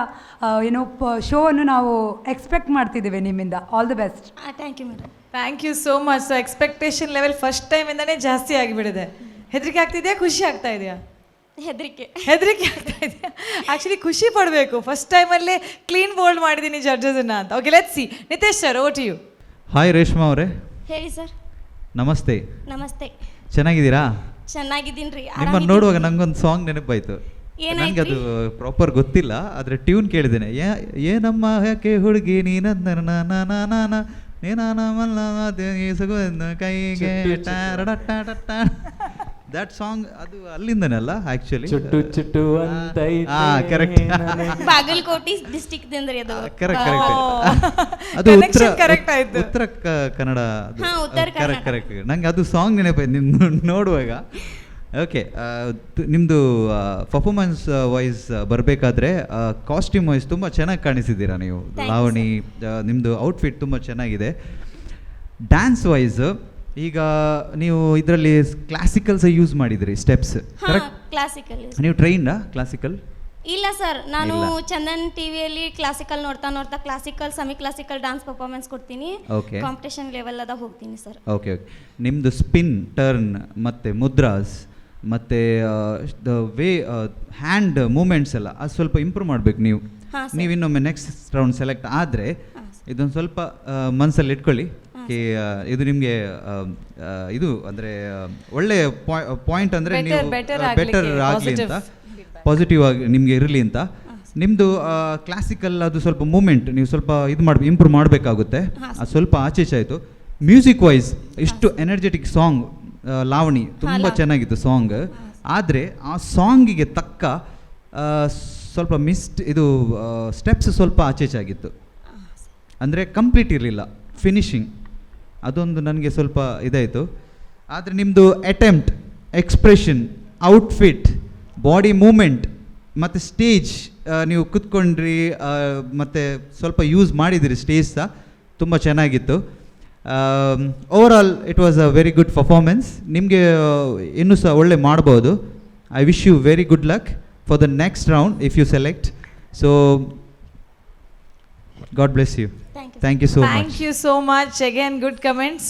ಶೋವನ್ನು ನಾವು ಎಕ್ಸ್ಪೆಕ್ಟ್ ಮಾಡ್ತಿದ್ದೀವಿ ನಿಮ್ಮಿಂದ. All the best. Thank you madam. Thank you so much. So expectation level first ಟೈಮಿಂದನೇ ಜಾಸ್ತಿ ಆಗಿಬಿಡಿದೆ. ಹೆದರಿಕೆ ಆಗ್ತಿದೆಯಾ, ಖುಷಿ ಆಗ್ತಾ ಇದೆಯಾ? ಹೆದರಿಕೆ ಆಗ್ತಾ ಇದೆಯಾ? ಆ್ಯಕ್ಚುಲಿ ಖುಷಿ ಪಡಬೇಕು. ಫಸ್ಟ್ ಟೈಮಲ್ಲೇ ಕ್ಲೀನ್ ಬೋಲ್ಡ್ ಮಾಡಿದ್ದೀನಿ ಜಡ್ಜಸನ್ನು ಅಂತ. Okay, let's see. Nitesh sir, over to you. Hi Reshma ಅವರೇ. ಹೇಳಿ ಸರ್. ನಮಸ್ತೆ. ನಮಸ್ತೆ. ಚೆನ್ನಾಗಿದ್ದೀರಾ? ಚೆನ್ನಾಗಿದ್ದೀನಿ ರೀ. ನಿಮ್ಮನ್ನು ನೋಡುವಾಗ ನಂಗೊಂದು ಸಾಂಗ್ ನೆನಪಾಯಿತು. ನನಗೆ ಅದು ಪ್ರಾಪರ್ ಗೊತ್ತಿಲ್ಲ, ಆದರೆ ಟ್ಯೂನ್ ಕೇಳಿದ್ದೇನೆ. ಏನಮ್ಮ ಯಾಕೆ ಹುಡುಗಿ ಕೈಗೆ ದಟ್ ಸಾಂಗ್, ಅದು ಅಲ್ಲಿಂದನೇ ಅಲ್ಲ ಆಕ್ಚುಲಿ? ಚುಟ್ಟು ಅಂತ ಕರೆಕ್ಟ್. ಬಾಗಲಕೋಟೆ ಡಿಸ್ಟ್ರಿಕ್ಟ್ ಅಂದ್ರೆ ಅದು. ಕರೆಕ್ಟ್. ಅದು ಉತ್ತರ ಕನ್ನಡ. ಕರೆಕ್ಟ್. ನಂಗೆ ಅದು ಸಾಂಗ್ ನೆನಪಾಯ್ತು ನಿಮ್ದು ನೋಡುವಾಗ. ಓಕೆ. ನಿಮ್ಮದು ಪರ್ಫಾರ್ಮೆನ್ಸ್ ವೈಸ್ ಬರಬೇಕಾದ್ರೆ ಕಾಸ್ಟ್ಯೂಮ್ ವೈಸ್ ತುಂಬ ಚೆನ್ನಾಗಿ ಕಾಣಿಸಿದ್ದೀರಾ ನೀವು. ಲಾವಣಿ, ನಿಮ್ಮದು ಔಟ್ಫಿಟ್ ತುಂಬ ಚೆನ್ನಾಗಿದೆ. ಡ್ಯಾನ್ಸ್ ವೈಸ್ ಈಗ ನೀವು ಇದರಲ್ಲಿ ಕ್ಲಾಸಿಕಲ್ಸ್ ಯೂಸ್ ಮಾಡಿದ್ರಿ, ಸ್ಟೆಪ್ಸ್. ಕ್ಲಾಸಿಕಲ್. ನೀವು ಟ್ರೈನ್ಡಾ ಕ್ಲಾಸಿಕಲ್? ಇಲ್ಲ ಸರ್, ನಾನು ಚಂದನ್ ಟಿವಿಯಲ್ಲಿ ಕ್ಲಾಸಿಕಲ್ ನೋಡ್ತಾ classical, semi classical dance performance ಕೊಡ್ತೀನಿ. ಕಾಂಪಿಟೇಷನ್ ಲೆವೆಲ್ ಅದ ಹೋಗ್ತೀನಿ ಸರ್. ಓಕೆ. ನಿಮ್ಮದು ಸ್ಪಿನ್, ಟರ್ನ್ ಮತ್ತು ಮುದ್ರಾಸ್ ಮತ್ತು ದ ವೇ ಹ್ಯಾಂಡ್ ಮೂಮೆಂಟ್ಸ್ ಎಲ್ಲ ಅದು ಸ್ವಲ್ಪ ಇಂಪ್ರೂವ್ ಮಾಡಬೇಕು ನೀವು. ಇನ್ನೊಮ್ಮೆ ನೆಕ್ಸ್ಟ್ ರೌಂಡ್ ಸೆಲೆಕ್ಟ್ ಆದರೆ ಇದೊಂದು ಸ್ವಲ್ಪ ಮನಸ್ಸಲ್ಲಿ ಇಟ್ಕೊಳ್ಳಿ. ಇದು ನಿಮಗೆ ಇದು ಅಂದರೆ ಒಳ್ಳೆ ಪಾಯಿಂಟ್ ಅಂದರೆ ನೀವು ಬೆಟರ್ ಆಗಲಿ ಅಂತ. ಪಾಸಿಟಿವ್ ಆಗಿ ನಿಮಗೆ ಇರಲಿ ಅಂತ. ನಿಮ್ಮದು ಕ್ಲಾಸಿಕಲ್ ಅದು ಸ್ವಲ್ಪ ಮೂಮೆಂಟ್ ನೀವು ಸ್ವಲ್ಪ ಇದು ಇಂಪ್ರೂವ್ ಮಾಡಬೇಕಾಗುತ್ತೆ. ಅದು ಸ್ವಲ್ಪ ಆಚೆ ಆಯಿತು. ಮ್ಯೂಸಿಕ್ ವೈಸ್ ಇಷ್ಟು ಎನರ್ಜೆಟಿಕ್ ಸಾಂಗ್ ಲಾವಣಿ ತುಂಬ ಚೆನ್ನಾಗಿತ್ತು ಸಾಂಗ್. ಆದರೆ ಆ ಸಾಂಗಿಗೆ ತಕ್ಕ ಸ್ವಲ್ಪ ಇದು ಸ್ಟೆಪ್ಸ್ ಸ್ವಲ್ಪ ಆಚೆ ಆಗಿತ್ತು, ಅಂದರೆ ಕಂಪ್ಲೀಟ್ ಇರಲಿಲ್ಲ ಫಿನಿಶಿಂಗ್. ಅದೊಂದು ನನಗೆ ಸ್ವಲ್ಪ ಇದಾಯಿತು. ಆದರೆ ನಿಮ್ಮದು attempt, expression, outfit, body movement ಮತ್ತು ಸ್ಟೇಜ್ ನೀವು ಕೂತ್ಕೊಂಡ್ರಿ ಮತ್ತು ಸ್ವಲ್ಪ ಯೂಸ್ ಮಾಡಿದಿರಿ ಸ್ಟೇಜ್ ಸಹ ತುಂಬ ಚೆನ್ನಾಗಿತ್ತು. Overall it was a very good performance. ನಿಮಗೆ ಇನ್ನೂ ಸಹ ಒಳ್ಳೆ ಮಾಡ್ಬೋದು. I wish you very good luck for the next round if you select. So God bless you. Thank you so much. Thank you so much. Again good comments.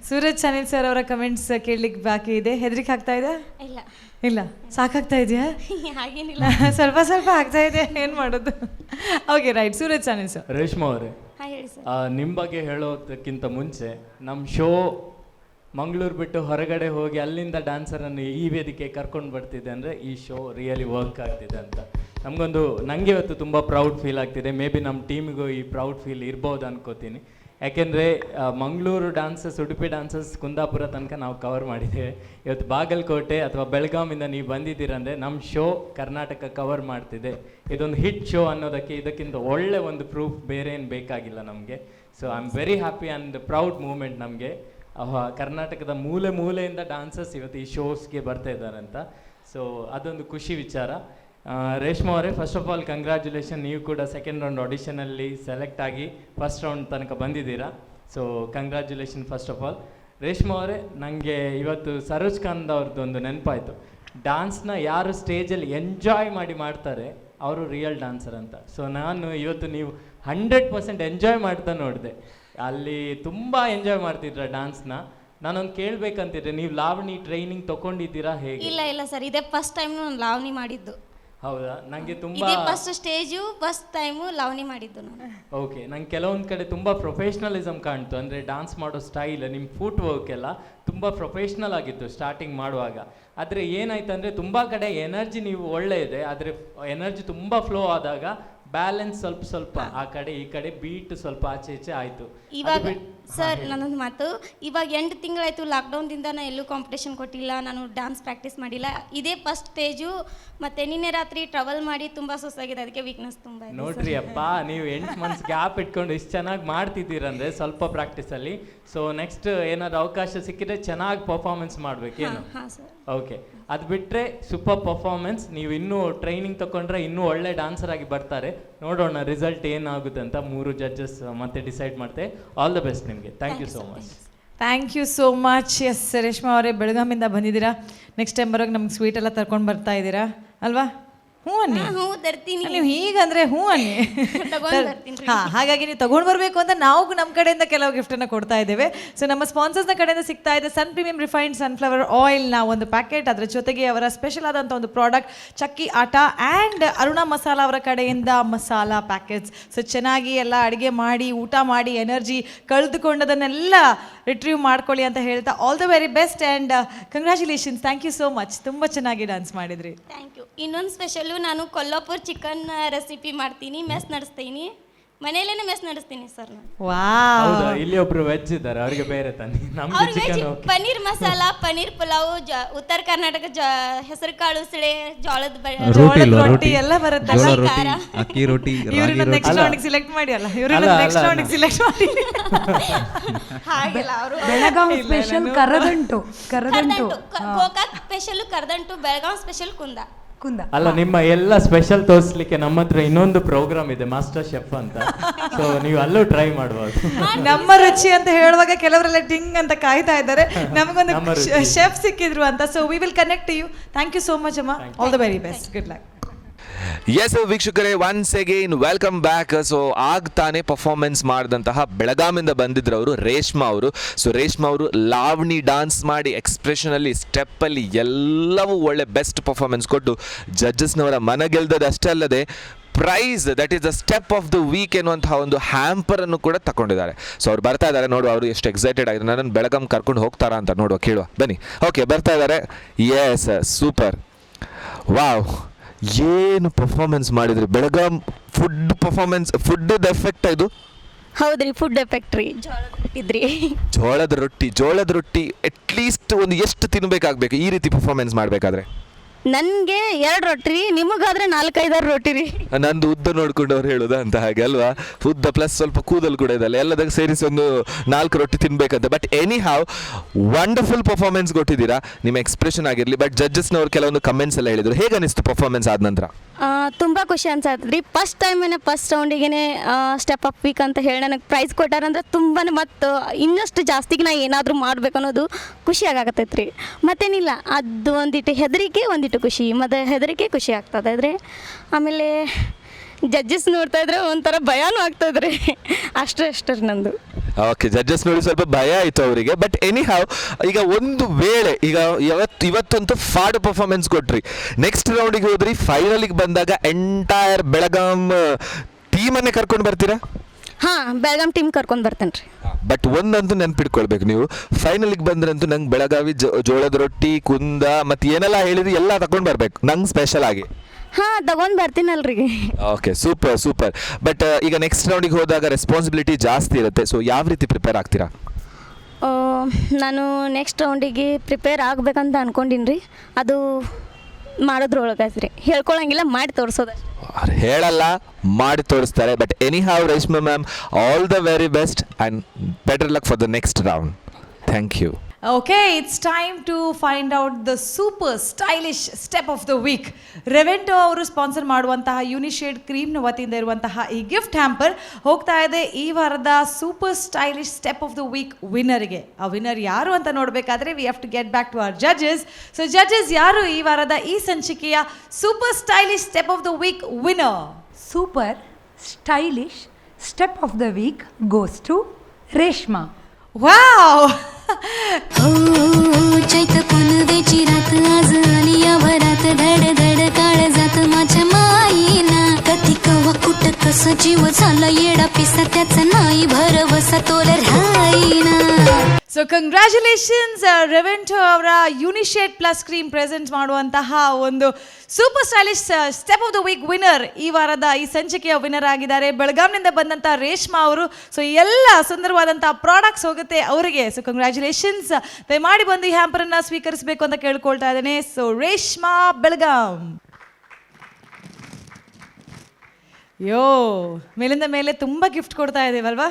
Suraj Chanil sir ಅವರ comments ಕೇಳಲಿಕ್ಕೆ ಬಾಕಿ ಇದೆ. ಹೆದರಿಕೆ ಆಗ್ತಾ ಇದೆ? ಇಲ್ಲ ಸಾಕಾಗ್ತಾ ಇದೆಯಾ? ಹಾಗೇನಿಲ್ಲ, ಸ್ವಲ್ಪ ಸ್ವಲ್ಪ ಆಗ್ತಾ ಇದೆ, ಏನು ಮಾಡೋದು? Okay right. Suraj Chanil sir. Reshma ಅವರೇ, ಹೇಳಿ ಸರ್. ನಿಮ್ಮ ಬಗ್ಗೆ ಹೇಳೋದಕ್ಕಿಂತ ಮುಂಚೆ ನಮ್ಮ ಶೋ ಮಂಗಳೂರು ಬಿಟ್ಟು ಹೊರಗಡೆ ಹೋಗಿ ಅಲ್ಲಿಂದ ಡ್ಯಾನ್ಸರನ್ನು ಈ ವೇದಿಕೆ ಕರ್ಕೊಂಡು ಬರ್ತಿದೆ ಅಂದರೆ ಈ ಶೋ ರಿಯಲಿ ವರ್ಕ್ ಆಗ್ತಿದೆ ಅಂತ ನನಗೆ ಇವತ್ತು ತುಂಬ ಪ್ರೌಡ್ ಫೀಲ್ ಆಗ್ತಿದೆ. ಮೇ ಬಿ ನಮ್ಮ ಟೀಮಿಗೂ ಈ ಪ್ರೌಡ್ ಫೀಲ್ ಇರ್ಬೋದು ಅನ್ಕೋತೀನಿ. ಯಾಕೆಂದರೆ ಮಂಗಳೂರು ಡ್ಯಾನ್ಸಸ್, ಉಡುಪಿ ಡ್ಯಾನ್ಸಸ್, ಕುಂದಾಪುರ ತನಕ ನಾವು ಕವರ್ ಮಾಡಿದ್ದೇವೆ. ಇವತ್ತು ಬಾಗಲಕೋಟೆ ಅಥವಾ ಬೆಳಗಾವಿಂದ ನೀವು ಬಂದಿದ್ದೀರಂದರೆ ನಮ್ಮ ಶೋ ಕರ್ನಾಟಕ ಕವರ್ ಮಾಡ್ತಿದೆ. ಇದೊಂದು ಹಿಟ್ ಶೋ ಅನ್ನೋದಕ್ಕೆ ಇದಕ್ಕಿಂತ ಒಳ್ಳೆ ಒಂದು ಪ್ರೂಫ್ ಬೇರೆ ಏನು ಬೇಕಾಗಿಲ್ಲ ನಮಗೆ. So I am very happy and proud moment ನಮಗೆ. ಕರ್ನಾಟಕದ ಮೂಲೆ ಮೂಲೆಯಿಂದ ಡ್ಯಾನ್ಸಸ್ ಇವತ್ತು ಈ ಶೋಸ್ಗೆ ಬರ್ತಾ ಇದ್ದಾರೆ ಅಂತ. ಸೊ ಅದೊಂದು ಖುಷಿ ವಿಚಾರ. ರೇಷ್ಮಾ ಅವರೇ, ಫಸ್ಟ್ ಆಫ್ ಆಲ್ ಕಂಗ್ರ್ಯಾಚುಲೇಷನ್. ನೀವು ಕೂಡ ಸೆಕೆಂಡ್ ರೌಂಡ್ ಆಡಿಷನಲ್ಲಿ ಸೆಲೆಕ್ಟ್ ಆಗಿ ಫಸ್ಟ್ ರೌಂಡ್ ತನಕ ಬಂದಿದ್ದೀರಾ. So congratulation first of all. Reshma ಅವರೇ, ನನಗೆ ಇವತ್ತು ಸರೋಜ್ ಖಾನ್ ಅವ್ರದ್ದು ಒಂದು ನೆನಪಾಯಿತು. ಡ್ಯಾನ್ಸ್ನ ಯಾರು ಸ್ಟೇಜಲ್ಲಿ ಎಂಜಾಯ್ ಮಾಡಿ ಮಾಡ್ತಾರೆ ಅವರು ರಿಯಲ್ ಡ್ಯಾನ್ಸರ್ ಅಂತ. ಸೊ ನಾನು ಇವತ್ತು ನೀವು 100% ಎಂಜಾಯ್ ಮಾಡ್ತಾ ನೋಡಿದೆ. ಅಲ್ಲಿ ತುಂಬ ಎಂಜಾಯ್ ಮಾಡ್ತಿದ್ರ ಡ್ಯಾನ್ಸ್ನ. ನಾನೊಂದು ಕೇಳಬೇಕಂತಿದ್ರೆ, ನೀವು ಲಾವಣಿ ಟ್ರೈನಿಂಗ್ ತೊಗೊಂಡಿದ್ದೀರಾ ಹೇಗೆ? ಇಲ್ಲ ಸರ್, ಇದೇ ಫಸ್ಟ್ ಟೈಮ್ ನಾನು ಲಾವಣಿ ಮಾಡಿದ್ದು. ಹೌದಾ? ನನಗೆ ತುಂಬ ಫಸ್ಟ್ ಸ್ಟೇಜು ಫಸ್ಟ್ ಟೈಮು ಲಾವಣಿ ಮಾಡಿದ್ದು ನಾನು. ಓಕೆ, ನಂಗೆ ಕೆಲವೊಂದು ಕಡೆ ತುಂಬ ಪ್ರೊಫೆಷ್ನಲಿಸಮ್ ಕಾಣ್ತು. ಅಂದರೆ ಡ್ಯಾನ್ಸ್ ಮಾಡೋ ಸ್ಟೈಲ್, ನಿಮ್ಮ ಫುಟ್ ವರ್ಕ್ ಎಲ್ಲ ತುಂಬ ಪ್ರೊಫೆಷ್ನಲ್ ಆಗಿತ್ತು ಸ್ಟಾರ್ಟಿಂಗ್ ಮಾಡುವಾಗ. ಆದರೆ ಏನಾಯ್ತು ಅಂದರೆ ತುಂಬ ಕಡೆ ಎನರ್ಜಿ ನೀವು ಒಳ್ಳೆ ಇದೆ, ಆದರೆ ಎನರ್ಜಿ ತುಂಬ ಫ್ಲೋ ಆದಾಗ ಬ್ಯಾಲೆನ್ಸ್ ಸ್ವಲ್ಪ ಆ ಕಡೆ ಈ ಕಡೆ ಬೀಟ್ ಸ್ವಲ್ಪ ಆಚೆ ಈಚೆ ಆಯಿತು. ಇವಾಗ ಸರ್ ನನ್ನೊಂದು ಮಾತು, ಇವಾಗ 8 ತಿಂಗಳಾಯಿತು ಲಾಕ್ಡೌನ್ದಿಂದ ನಾನು ಎಲ್ಲೂ ಕಾಂಪಿಟೇಷನ್ ಕೊಟ್ಟಿಲ್ಲ, ನಾನು ಡ್ಯಾನ್ಸ್ ಪ್ರಾಕ್ಟೀಸ್ ಮಾಡಿಲ್ಲ. ಇದೇ ಫಸ್ಟ್ ಸ್ಟೇಜು. ಮತ್ತು ನಿನ್ನೆ ರಾತ್ರಿ ಟ್ರಾವೆಲ್ ಮಾಡಿ ತುಂಬ ಸುಸ್ತಾಗಿದೆ, ಅದಕ್ಕೆ ವೀಕ್ನೆಸ್ ತುಂಬ ಇದೆ. ನೋಡ್ರಿ ಅಪ್ಪ, ನೀವು 8 ಮಂತ್ಸ್ ಗ್ಯಾಪ್ ಇಟ್ಕೊಂಡು ಇಷ್ಟು ಚೆನ್ನಾಗಿ ಮಾಡ್ತಿದ್ದೀರಂದ್ರೆ ಸ್ವಲ್ಪ ಪ್ರಾಕ್ಟೀಸಲ್ಲಿ. ಸೊ ನೆಕ್ಸ್ಟ್ ಏನಾದ್ರು ಅವಕಾಶ ಸಿಕ್ಕಿದ್ರೆ ಚೆನ್ನಾಗಿ ಪರ್ಫಾರ್ಮೆನ್ಸ್ ಮಾಡಬೇಕೇನು? ಹಾಂ ಸರ್. ಓಕೆ, ಅದು ಬಿಟ್ಟರೆ ಸೂಪರ್ ಪರ್ಫಾರ್ಮೆನ್ಸ್. ನೀವು ಇನ್ನೂ ಟ್ರೈನಿಂಗ್ ತಗೊಂಡ್ರೆ ಇನ್ನೂ ಒಳ್ಳೆ ಡ್ಯಾನ್ಸರ್ ಆಗಿ ಬರ್ತಾರೆ. ನೋಡೋಣ ರಿಸಲ್ಟ್ ಏನಾಗುತ್ತೆ ಅಂತ 3 ಜಡ್ಜಸ್ ಮತ್ತೆ ಡಿಸೈಡ್ ಮಾಡ್ತೇವೆ. ಆಲ್ ದ ಬೆಸ್ಟ್ ನಿಮಗೆ. Thank you so much. Thank you so much. Yes Reshma ಅವರೇ, ಬೆಳಗಾಮಿಂದ ಬಂದಿದ್ದೀರಾ. ನೆಕ್ಸ್ಟ್ ಟೈಮ್ ಬರೋಕೆ ನಮ್ಗೆ ಸ್ವೀಟ್ ಎಲ್ಲ ತರ್ಕೊಂಡು ಬರ್ತಾ ಇದ್ದೀರಾ ಅಲ್ವಾ? ಹ್ಞೂ ಅನ್ನಿ. ಹ್ಞೂ ತರ್ತೀನಿ. ನೀವು ಹೀಗಂದ್ರೆ ಹ್ಞೂ ಅನ್ನಿ. ಹಾಂ, ಹಾಗಾಗಿ ನೀವು ತಗೊಂಡು ಬರಬೇಕು ಅಂತ ನಾವು ನಮ್ಮ ಕಡೆಯಿಂದ ಕೆಲವು ಗಿಫ್ಟನ್ನು ಕೊಡ್ತಾ ಇದ್ದೇವೆ. ಸೊ ನಮ್ಮ ಸ್ಪಾನ್ಸರ್ಸ್ನ ಕಡೆಯಿಂದ ಸಿಗ್ತಾ ಇದೆ ಸನ್ ಪ್ರೀಮಿಯಂ ರಿಫೈನ್ಡ್ ಸನ್ಫ್ಲವರ್ ಆಯಿಲ್ನ ಒಂದು ಪ್ಯಾಕೆಟ್, ಅದರ ಜೊತೆಗೆ ಅವರ ಸ್ಪೆಷಲ್ ಆದಂಥ ಒಂದು ಪ್ರಾಡಕ್ಟ್ ಚಕ್ಕಿ ಆಟ ಆ್ಯಂಡ್ ಅರುಣಾ ಮಸಾಲ ಅವರ ಕಡೆಯಿಂದ ಮಸಾಲ ಪ್ಯಾಕೆಟ್ಸ್. ಸೊ ಚೆನ್ನಾಗಿ ಎಲ್ಲ ಅಡುಗೆ ಮಾಡಿ ಊಟ ಮಾಡಿ ಎನರ್ಜಿ ಕಳೆದುಕೊಂಡದನ್ನೆಲ್ಲ ರಿಟ್ರೀವ್ ಮಾಡ್ಕೊಳ್ಳಿ ಅಂತ ಹೇಳ್ತಾ all the very best and congratulations. Thank you so much. ತುಂಬ ಚೆನ್ನಾಗಿ ಡ್ಯಾನ್ಸ್ ಮಾಡಿದ್ರಿ. Thank you. ಇನ್ನೊಂದು ಸ್ಪೆಷಲು, ನಾನು ಕೊಲ್ಲಾಪುರ್ ಚಿಕನ್ ರೆಸಿಪಿ ಮಾಡ್ತೀನಿ, ಮೆಸ್ ನಡೆಸ್ತೀನಿ, ಮನೆಯಲ್ಲೇ ಮೆಸ್ ನಡೆಸ್ತೀನಿ ಸರ್ ನಾನು. ಹೌದಾ? ಇಲ್ಲಿ ಒಬ್ರು ವೆಜ್ ಇದ್ದಾರೆ, ಅವ್ರಿಗೆ ಬೇರೆ ತಾನೆ. ನಮ್ಗೆ ಚಿಕನ್. ಪನ್ನೀರ್ ಮಸಾಲ, ಪನ್ನೀರ್ ಪುಲಾವ್, ಉತ್ತರ ಕರ್ನಾಟಕ ಹೆಸರು ಕಾಳು ಉಸಳೆ, ಜೋಳದ ರೊಟ್ಟಿ ಎಲ್ಲ ಬರುತ್ತೆ. ಅಕ್ಕಿ ರೊಟ್ಟಿ. ಇವ್ರನ್ನ ನೆಕ್ಸ್ಟ್ ರೌಂಡಿಗೆ ಸಿಲೆಕ್ಟ್ ಮಾಡಿ ಅಲ್ಲ, ಇವ್ರನ್ನ ನೆಕ್ಸ್ಟ್ ರೌಂಡಿಗೆ ಸಿಲೆಕ್ಟ್ ಮಾಡಿ. ಹಾಗೆಲ್ಲ ಅವರು ಬೆಳಗಾವಿ ಸ್ಪೆಷಲ್ ಕರದಂಟು. ಗೋಕಾಕ್ ಸ್ಪೆಷಲ್ ಕರದಂಟು, ಬೆಳಗಾವಿ ಸ್ಪೆಷಲ್ ಕುಂದ. ಅಲ್ಲ, ನಿಮ್ಮ ಎಲ್ಲ ಸ್ಪೆಷಲ್ ತೋರಿಸ್ಲಿಕ್ಕೆ ನಮ್ಮ ಹತ್ರ ಇನ್ನೊಂದು ಪ್ರೋಗ್ರಾಮ್ ಇದೆ, ಮಾಸ್ಟರ್ ಶೆಫ್ ಅಂತ. ಸೊ ನೀವು ಅಲ್ಲೂ ಟ್ರೈ ಮಾಡ್ಬೋದು. ನಮ್ಮ ರುಚಿ ಅಂತ ಹೇಳುವಾಗ ಕೆಲವರೆಲ್ಲ ಟಿಂಗ್ ಅಂತ ಕಾಯ್ತಾ ಇದ್ದಾರೆ, ನಮಗೊಂದು ಶೆಫ್ ಸಿಕ್ಕಿದ್ರು ಅಂತ. So we will connect you. Thank you so much ಅಮ್ಮ. All the very best. Good luck. Yes ವೀಕ್ಷಕರೇ, once again welcome back. So ತಾನೇ ಪರ್ಫಾರ್ಮೆನ್ಸ್ ಮಾಡಿದಂತಹ ಬೆಳಗಾಮಿಂದ ಬಂದಿದ್ರವರು ರೇಷ್ಮಾ ಅವರು. ಸೊ ರೇಷ್ಮಾ ಅವರು ಲಾವಣಿ ಡಾನ್ಸ್ ಮಾಡಿ ಎಕ್ಸ್ಪ್ರೆಷನಲ್ಲಿ, ಸ್ಟೆಪ್ಪಲ್ಲಿ ಎಲ್ಲವೂ ಒಳ್ಳೆ ಬೆಸ್ಟ್ ಪರ್ಫಾರ್ಮೆನ್ಸ್ ಕೊಟ್ಟು ಜಡ್ಜಸ್ನವರ ಮನ ಗೆಲ್ದದ್ದು ಅಷ್ಟೇ ಅಲ್ಲದೆ prize, that is the step of the week ಎನ್ನುವಂತಹ ಒಂದು ಹ್ಯಾಂಪರನ್ನು ಕೂಡ ತಗೊಂಡಿದ್ದಾರೆ. ಸೊ ಅವ್ರು ಬರ್ತಾ ಇದ್ದಾರೆ, ನೋಡುವ ಅವರು ಎಷ್ಟು ಎಕ್ಸೈಟೆಡ್ ಆಗಿದ್ದಾರೆ. ನನ್ನನ್ನು ಬೆಳಗಾಂ ಕರ್ಕೊಂಡು ಹೋಗ್ತಾರಾ ಅಂತ ನೋಡುವ, ಕೇಳುವ ಬನ್ನಿ. ಓಕೆ, ಬರ್ತಾ ಇದ್ದಾರೆ. Yes, super. ವಾವ್, ಏನು ಪರ್ಫಾರ್ಮೆನ್ಸ್ ಮಾಡಿದ್ರಿ Belgaum food performance, food effect ಇದು? ಹೌದ್ರಿ, ಫುಡ್ ಎಫೆಕ್ಟ್ ರೀ. ಜೋಳದ ರೊಟ್ಟಿ ಅಟ್ಲೀಸ್ಟ್ ಒಂದು ಎಷ್ಟು ತಿನ್ಬೇಕಾಗ್ಬೇಕು ಈ ರೀತಿ ಪರ್ಫಾರ್ಮೆನ್ಸ್ ಮಾಡಬೇಕಾದ್ರೆ? ನನಗೆ 2 ರೊಟ್ಟಿ, ನಿಮಗಾದ್ರೆ 4-5 ರೊಟ್ಟಿ ರೀ. ನಂದು ಉದ್ದ ನೋಡ್ಕೊಂಡು ಅವ್ರು ಹೇಳೋದ ಅಂತ ಹಾಗೆ ಅಲ್ವಾ? ಉದ್ದ ಪ್ಲಸ್ ಸ್ವಲ್ಪ ಕೂದಲು ಕೂಡ ಇದಲ್ಲ, ಎಲ್ಲದಾಗ ಸೇರಿಸಿ ಒಂದು 4 ರೊಟ್ಟಿ ತಿನ್ಬೇಕಂತ. But anyhow wonderful performance ಕೊಟ್ಟಿದ್ದೀರಾ, ನಿಮ್ಮ ಎಕ್ಸ್ಪ್ರೆಷನ್ ಆಗಿರಲಿ. ಬಟ್ ಜಡ್ಜಸ್ನವ್ರು ಕೆಲವೊಂದು ಕಮೆಂಟ್ಸ್ ಎಲ್ಲ ಹೇಳಿದ್ರು, ಹೇಗೆ ಅನಿಸ್ತು ಪರ್ಫಾರ್ಮೆನ್ಸ್ ಆದ ನಂತರ? ತುಂಬ ಖುಷಿ ಅನ್ಸತ್ರಿ. ಫಸ್ಟ್ ಟೈಮೇನೆ ಫಸ್ಟ್ ರೌಂಡಿಗೆ ಸ್ಟೆಪ್ ಅಪ್ ವೀಕ್ ಅಂತ ಹೇಳಿ ನನಗೆ ಪ್ರೈಸ್ ಕೊಟ್ಟಾರಂದ್ರೆ ತುಂಬಾ ಮತ್ತು ಇನ್ನಷ್ಟು ಜಾಸ್ತಿಗೆ ನಾ ಏನಾದರೂ ಮಾಡ್ಬೇಕು ಅನ್ನೋದು ಖುಷಿ ಆಗಾಕತ್ತೈತೆ ರೀ. ಮತ್ತೇನಿಲ್ಲ, ಅದು ಒಂದಿಟ್ಟು ಹೆದರಿಕೆ ಒಂದಿಟ್ಟು ಖುಷಿ, ಮತ್ತು ಹೆದರಿಕೆ ಖುಷಿ ಆಗ್ತದೆ ಇದ್ರೆ. ಆಮೇಲೆ ಜಡ್ಜಸ್ ನೋಡ್ತಾ ಇದ್ರೆ ಒಂಥರ ಭಯನೂ ಆಗ್ತದ್ರಿ. ಅಷ್ಟೇ ನಂದು. ಓಕೆ, ಜಡ್ಜಸ್ ನೋಡಿ ಸ್ವಲ್ಪ ಭಯ ಆಯಿತು ಅವರಿಗೆ. ಬಟ್ ಎನಿ ಹಾವ್ ಈಗ ಒಂದು ವೇಳೆ ಈಗ ಇವತ್ತಂತೂ ಫಾಡು ಪರ್ಫಾರ್ಮೆನ್ಸ್ ಕೊಟ್ರಿ, ನೆಕ್ಸ್ಟ್ ರೌಂಡಿಗೆ ಹೋದ್ರಿ, ಫೈನಲಿಗೆ ಬಂದಾಗ ಎಂಟೈರ್ ಬೆಳಗಾಂ ಟೀಮನ್ನೇ ಕರ್ಕೊಂಡು ಬರ್ತೀರಾ? ಹಾಂ, ಬೆಳಗಾಂ ಟೀಮ್ ಕರ್ಕೊಂಡು ಬರ್ತೇನೆ ರೀ. ಬಟ್ ಒಂದಂತೂ ನೆನ್ಪಿಟ್ಕೊಳ್ಬೇಕು, ನೀವು ಫೈನಲಿಗೆ ಬಂದ್ರಂತೂ ನಂಗೆ ಬೆಳಗಾವಿ ಜೋಳದ ರೊಟ್ಟಿ, ಕುಂದ ಮತ್ತು ಏನೆಲ್ಲ ಹೇಳಿದ್ರಿ ಎಲ್ಲ ತಗೊಂಡು ಬರ್ಬೇಕು ನಂಗೆ ಸ್ಪೆಷಲ್ ಆಗಿ. ಹಾಂ, ತಗೊಂಡು ಬರ್ತೀನಲ್ರಿ. Okay, super. ಬಟ್ ಈಗ ನೆಕ್ಸ್ಟ್ ರೌಂಡಿಗೆ ಹೋದಾಗ ರೆಸ್ಪಾನ್ಸಿಬಿಲಿಟಿ ಜಾಸ್ತಿ ಇರುತ್ತೆ, ಸೊ ಯಾವ ರೀತಿ ಪ್ರಿಪೇರ್ ಆಗ್ತೀರಾ? ನಾನು ನೆಕ್ಸ್ಟ್ ರೌಂಡಿಗೆ ಪ್ರಿಪೇರ್ ಆಗ್ಬೇಕಂತ ಅನ್ಕೊಂಡಿನಿ ರೀ. ಅದು ಮಾಡೋದ್ರೊಳಗಾಯ್ತು ರೀ, ಹೇಳ್ಕೊಳಂಗಿಲ್ಲ, ಮಾಡಿ ತೋರಿಸೋದು. ಹೇಳಲ್ಲ, ಮಾಡಿ ತೋರಿಸ್ತಾರೆ. But anyhow Reshma ma'am, all the very best and better luck for the next round. Thank you. Okay, it's time to find out the super stylish step of the week. ರೆವೆಂಟೋ ಅವರು ಸ್ಪಾನ್ಸರ್ ಮಾಡುವಂತಹ ಯುನಿಶೇಡ್ ಕ್ರೀಮ್ನ ವತಿಯಿಂದ ಇರುವಂತಹ ಈ gift hamper ಹೋಗ್ತಾ ಇದೆ ಈ ವಾರದ super stylish step of the week ವಿನ್ನರ್ಗೆ. ಆ ವಿನ್ನರ್ ಯಾರು ಅಂತ ನೋಡಬೇಕಾದ್ರೆ we have to get back to our judges. So judges, ಯಾರು ಈ ವಾರದ ಈ ಸಂಚಿಕೆಯ super stylish step of the week winner? Super stylish step of the week goes to Reshma. Wow! चैत पुनवेची रात आज आली या वरात, धड धड काळ जात माझ्या माईना. कधी कवा कुठ कसा जीव झाला येडा पिसा, त्याचा नाही भरवसा तोल राहीना. ಸೊ ಕಂಗ್ರ್ಯಾಚುಲೇಷನ್ಸ್, ರೆವೆಂಟೋ ಅವರ ಯುನಿಶೇಡ್ ಪ್ಲಸ್ ಕ್ರೀಮ್ ಪ್ರೆಸೆಂಟ್ ಮಾಡುವಂತಹ ಒಂದು super stylish step of the week winner ಈ ವಾರದ ಈ ಸಂಚಿಕೆಯ ವಿನ್ನರ್ ಆಗಿದ್ದಾರೆ ಬೆಳಗಾಂನಿಂದ ಬಂದಂಥ ರೇಷ್ಮಾ ಅವರು. ಸೊ ಎಲ್ಲ ಸುಂದರವಾದಂಥ ಪ್ರಾಡಕ್ಟ್ಸ್ ಹೋಗುತ್ತೆ ಅವರಿಗೆ. So congratulations. ದಯಮಾಡಿ ಬಂದು ಈ ಹ್ಯಾಂಪರನ್ನು ಸ್ವೀಕರಿಸಬೇಕು ಅಂತ ಕೇಳ್ಕೊಳ್ತಾ ಇದ್ದೇನೆ. ಸೊ ರೇಷ್ಮಾ ಬೆಳಗಾಂ, ಮೇಲಿಂದ ಮೇಲೆ ತುಂಬ ಗಿಫ್ಟ್ ಕೊಡ್ತಾ ಇದ್ದೀವಲ್ವಾ?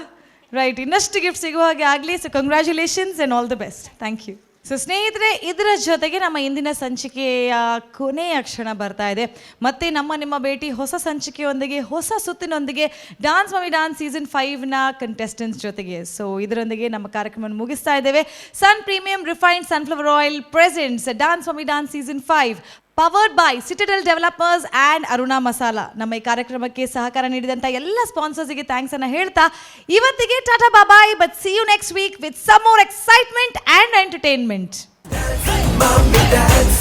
ರೈಟ್, ಇನ್ನಷ್ಟು ಗಿಫ್ಟ್ ಸಿಗುವ ಹಾಗೆ ಆಗಲಿ. So congratulations and all the best. Thank you. So ಸ್ನೇಹಿತರೆ, ಇದರ ಜೊತೆಗೆ ನಮ್ಮ ಇಂದಿನ ಸಂಚಿಕೆಯ ಕೊನೆಯ ಕ್ಷಣ ಬರ್ತಾ ಇದೆ. ಮತ್ತೆ ನಿಮ್ಮ ಭೇಟಿ ಹೊಸ ಸಂಚಿಕೆಯೊಂದಿಗೆ, ಹೊಸ ಸುತ್ತಿನೊಂದಿಗೆ, ಡಾನ್ಸ್ ಮಮ್ಮಿ ಡಾನ್ಸ್ ಸೀಸನ್ 5ನ ಕಂಟೆಸ್ಟೆಂಟ್ಸ್ ಜೊತೆಗೆ. ಸೊ ಇದರೊಂದಿಗೆ ನಮ್ಮ ಕಾರ್ಯಕ್ರಮವನ್ನು ಮುಗಿಸ್ತಾ ಇದ್ದೇವೆ. Sun premium refined sunflower oil presents Dance mummy dance season 5 powered by Citadel Developers and Aruna Masala. ನಮ್ಮ ಈ ಕಾರ್ಯಕ್ರಮಕ್ಕೆ ಸಹಕಾರ ನೀಡಿದಂಥ ಎಲ್ಲ ಸ್ಪಾನ್ಸರ್ಸ್ಗೆ ಥ್ಯಾಂಕ್ಸ್ ಅನ್ನು ಹೇಳ್ತಾ ಇವತ್ತಿಗೆ tata bye. But see you next week with some more excitement and entertainment. Mommy dance.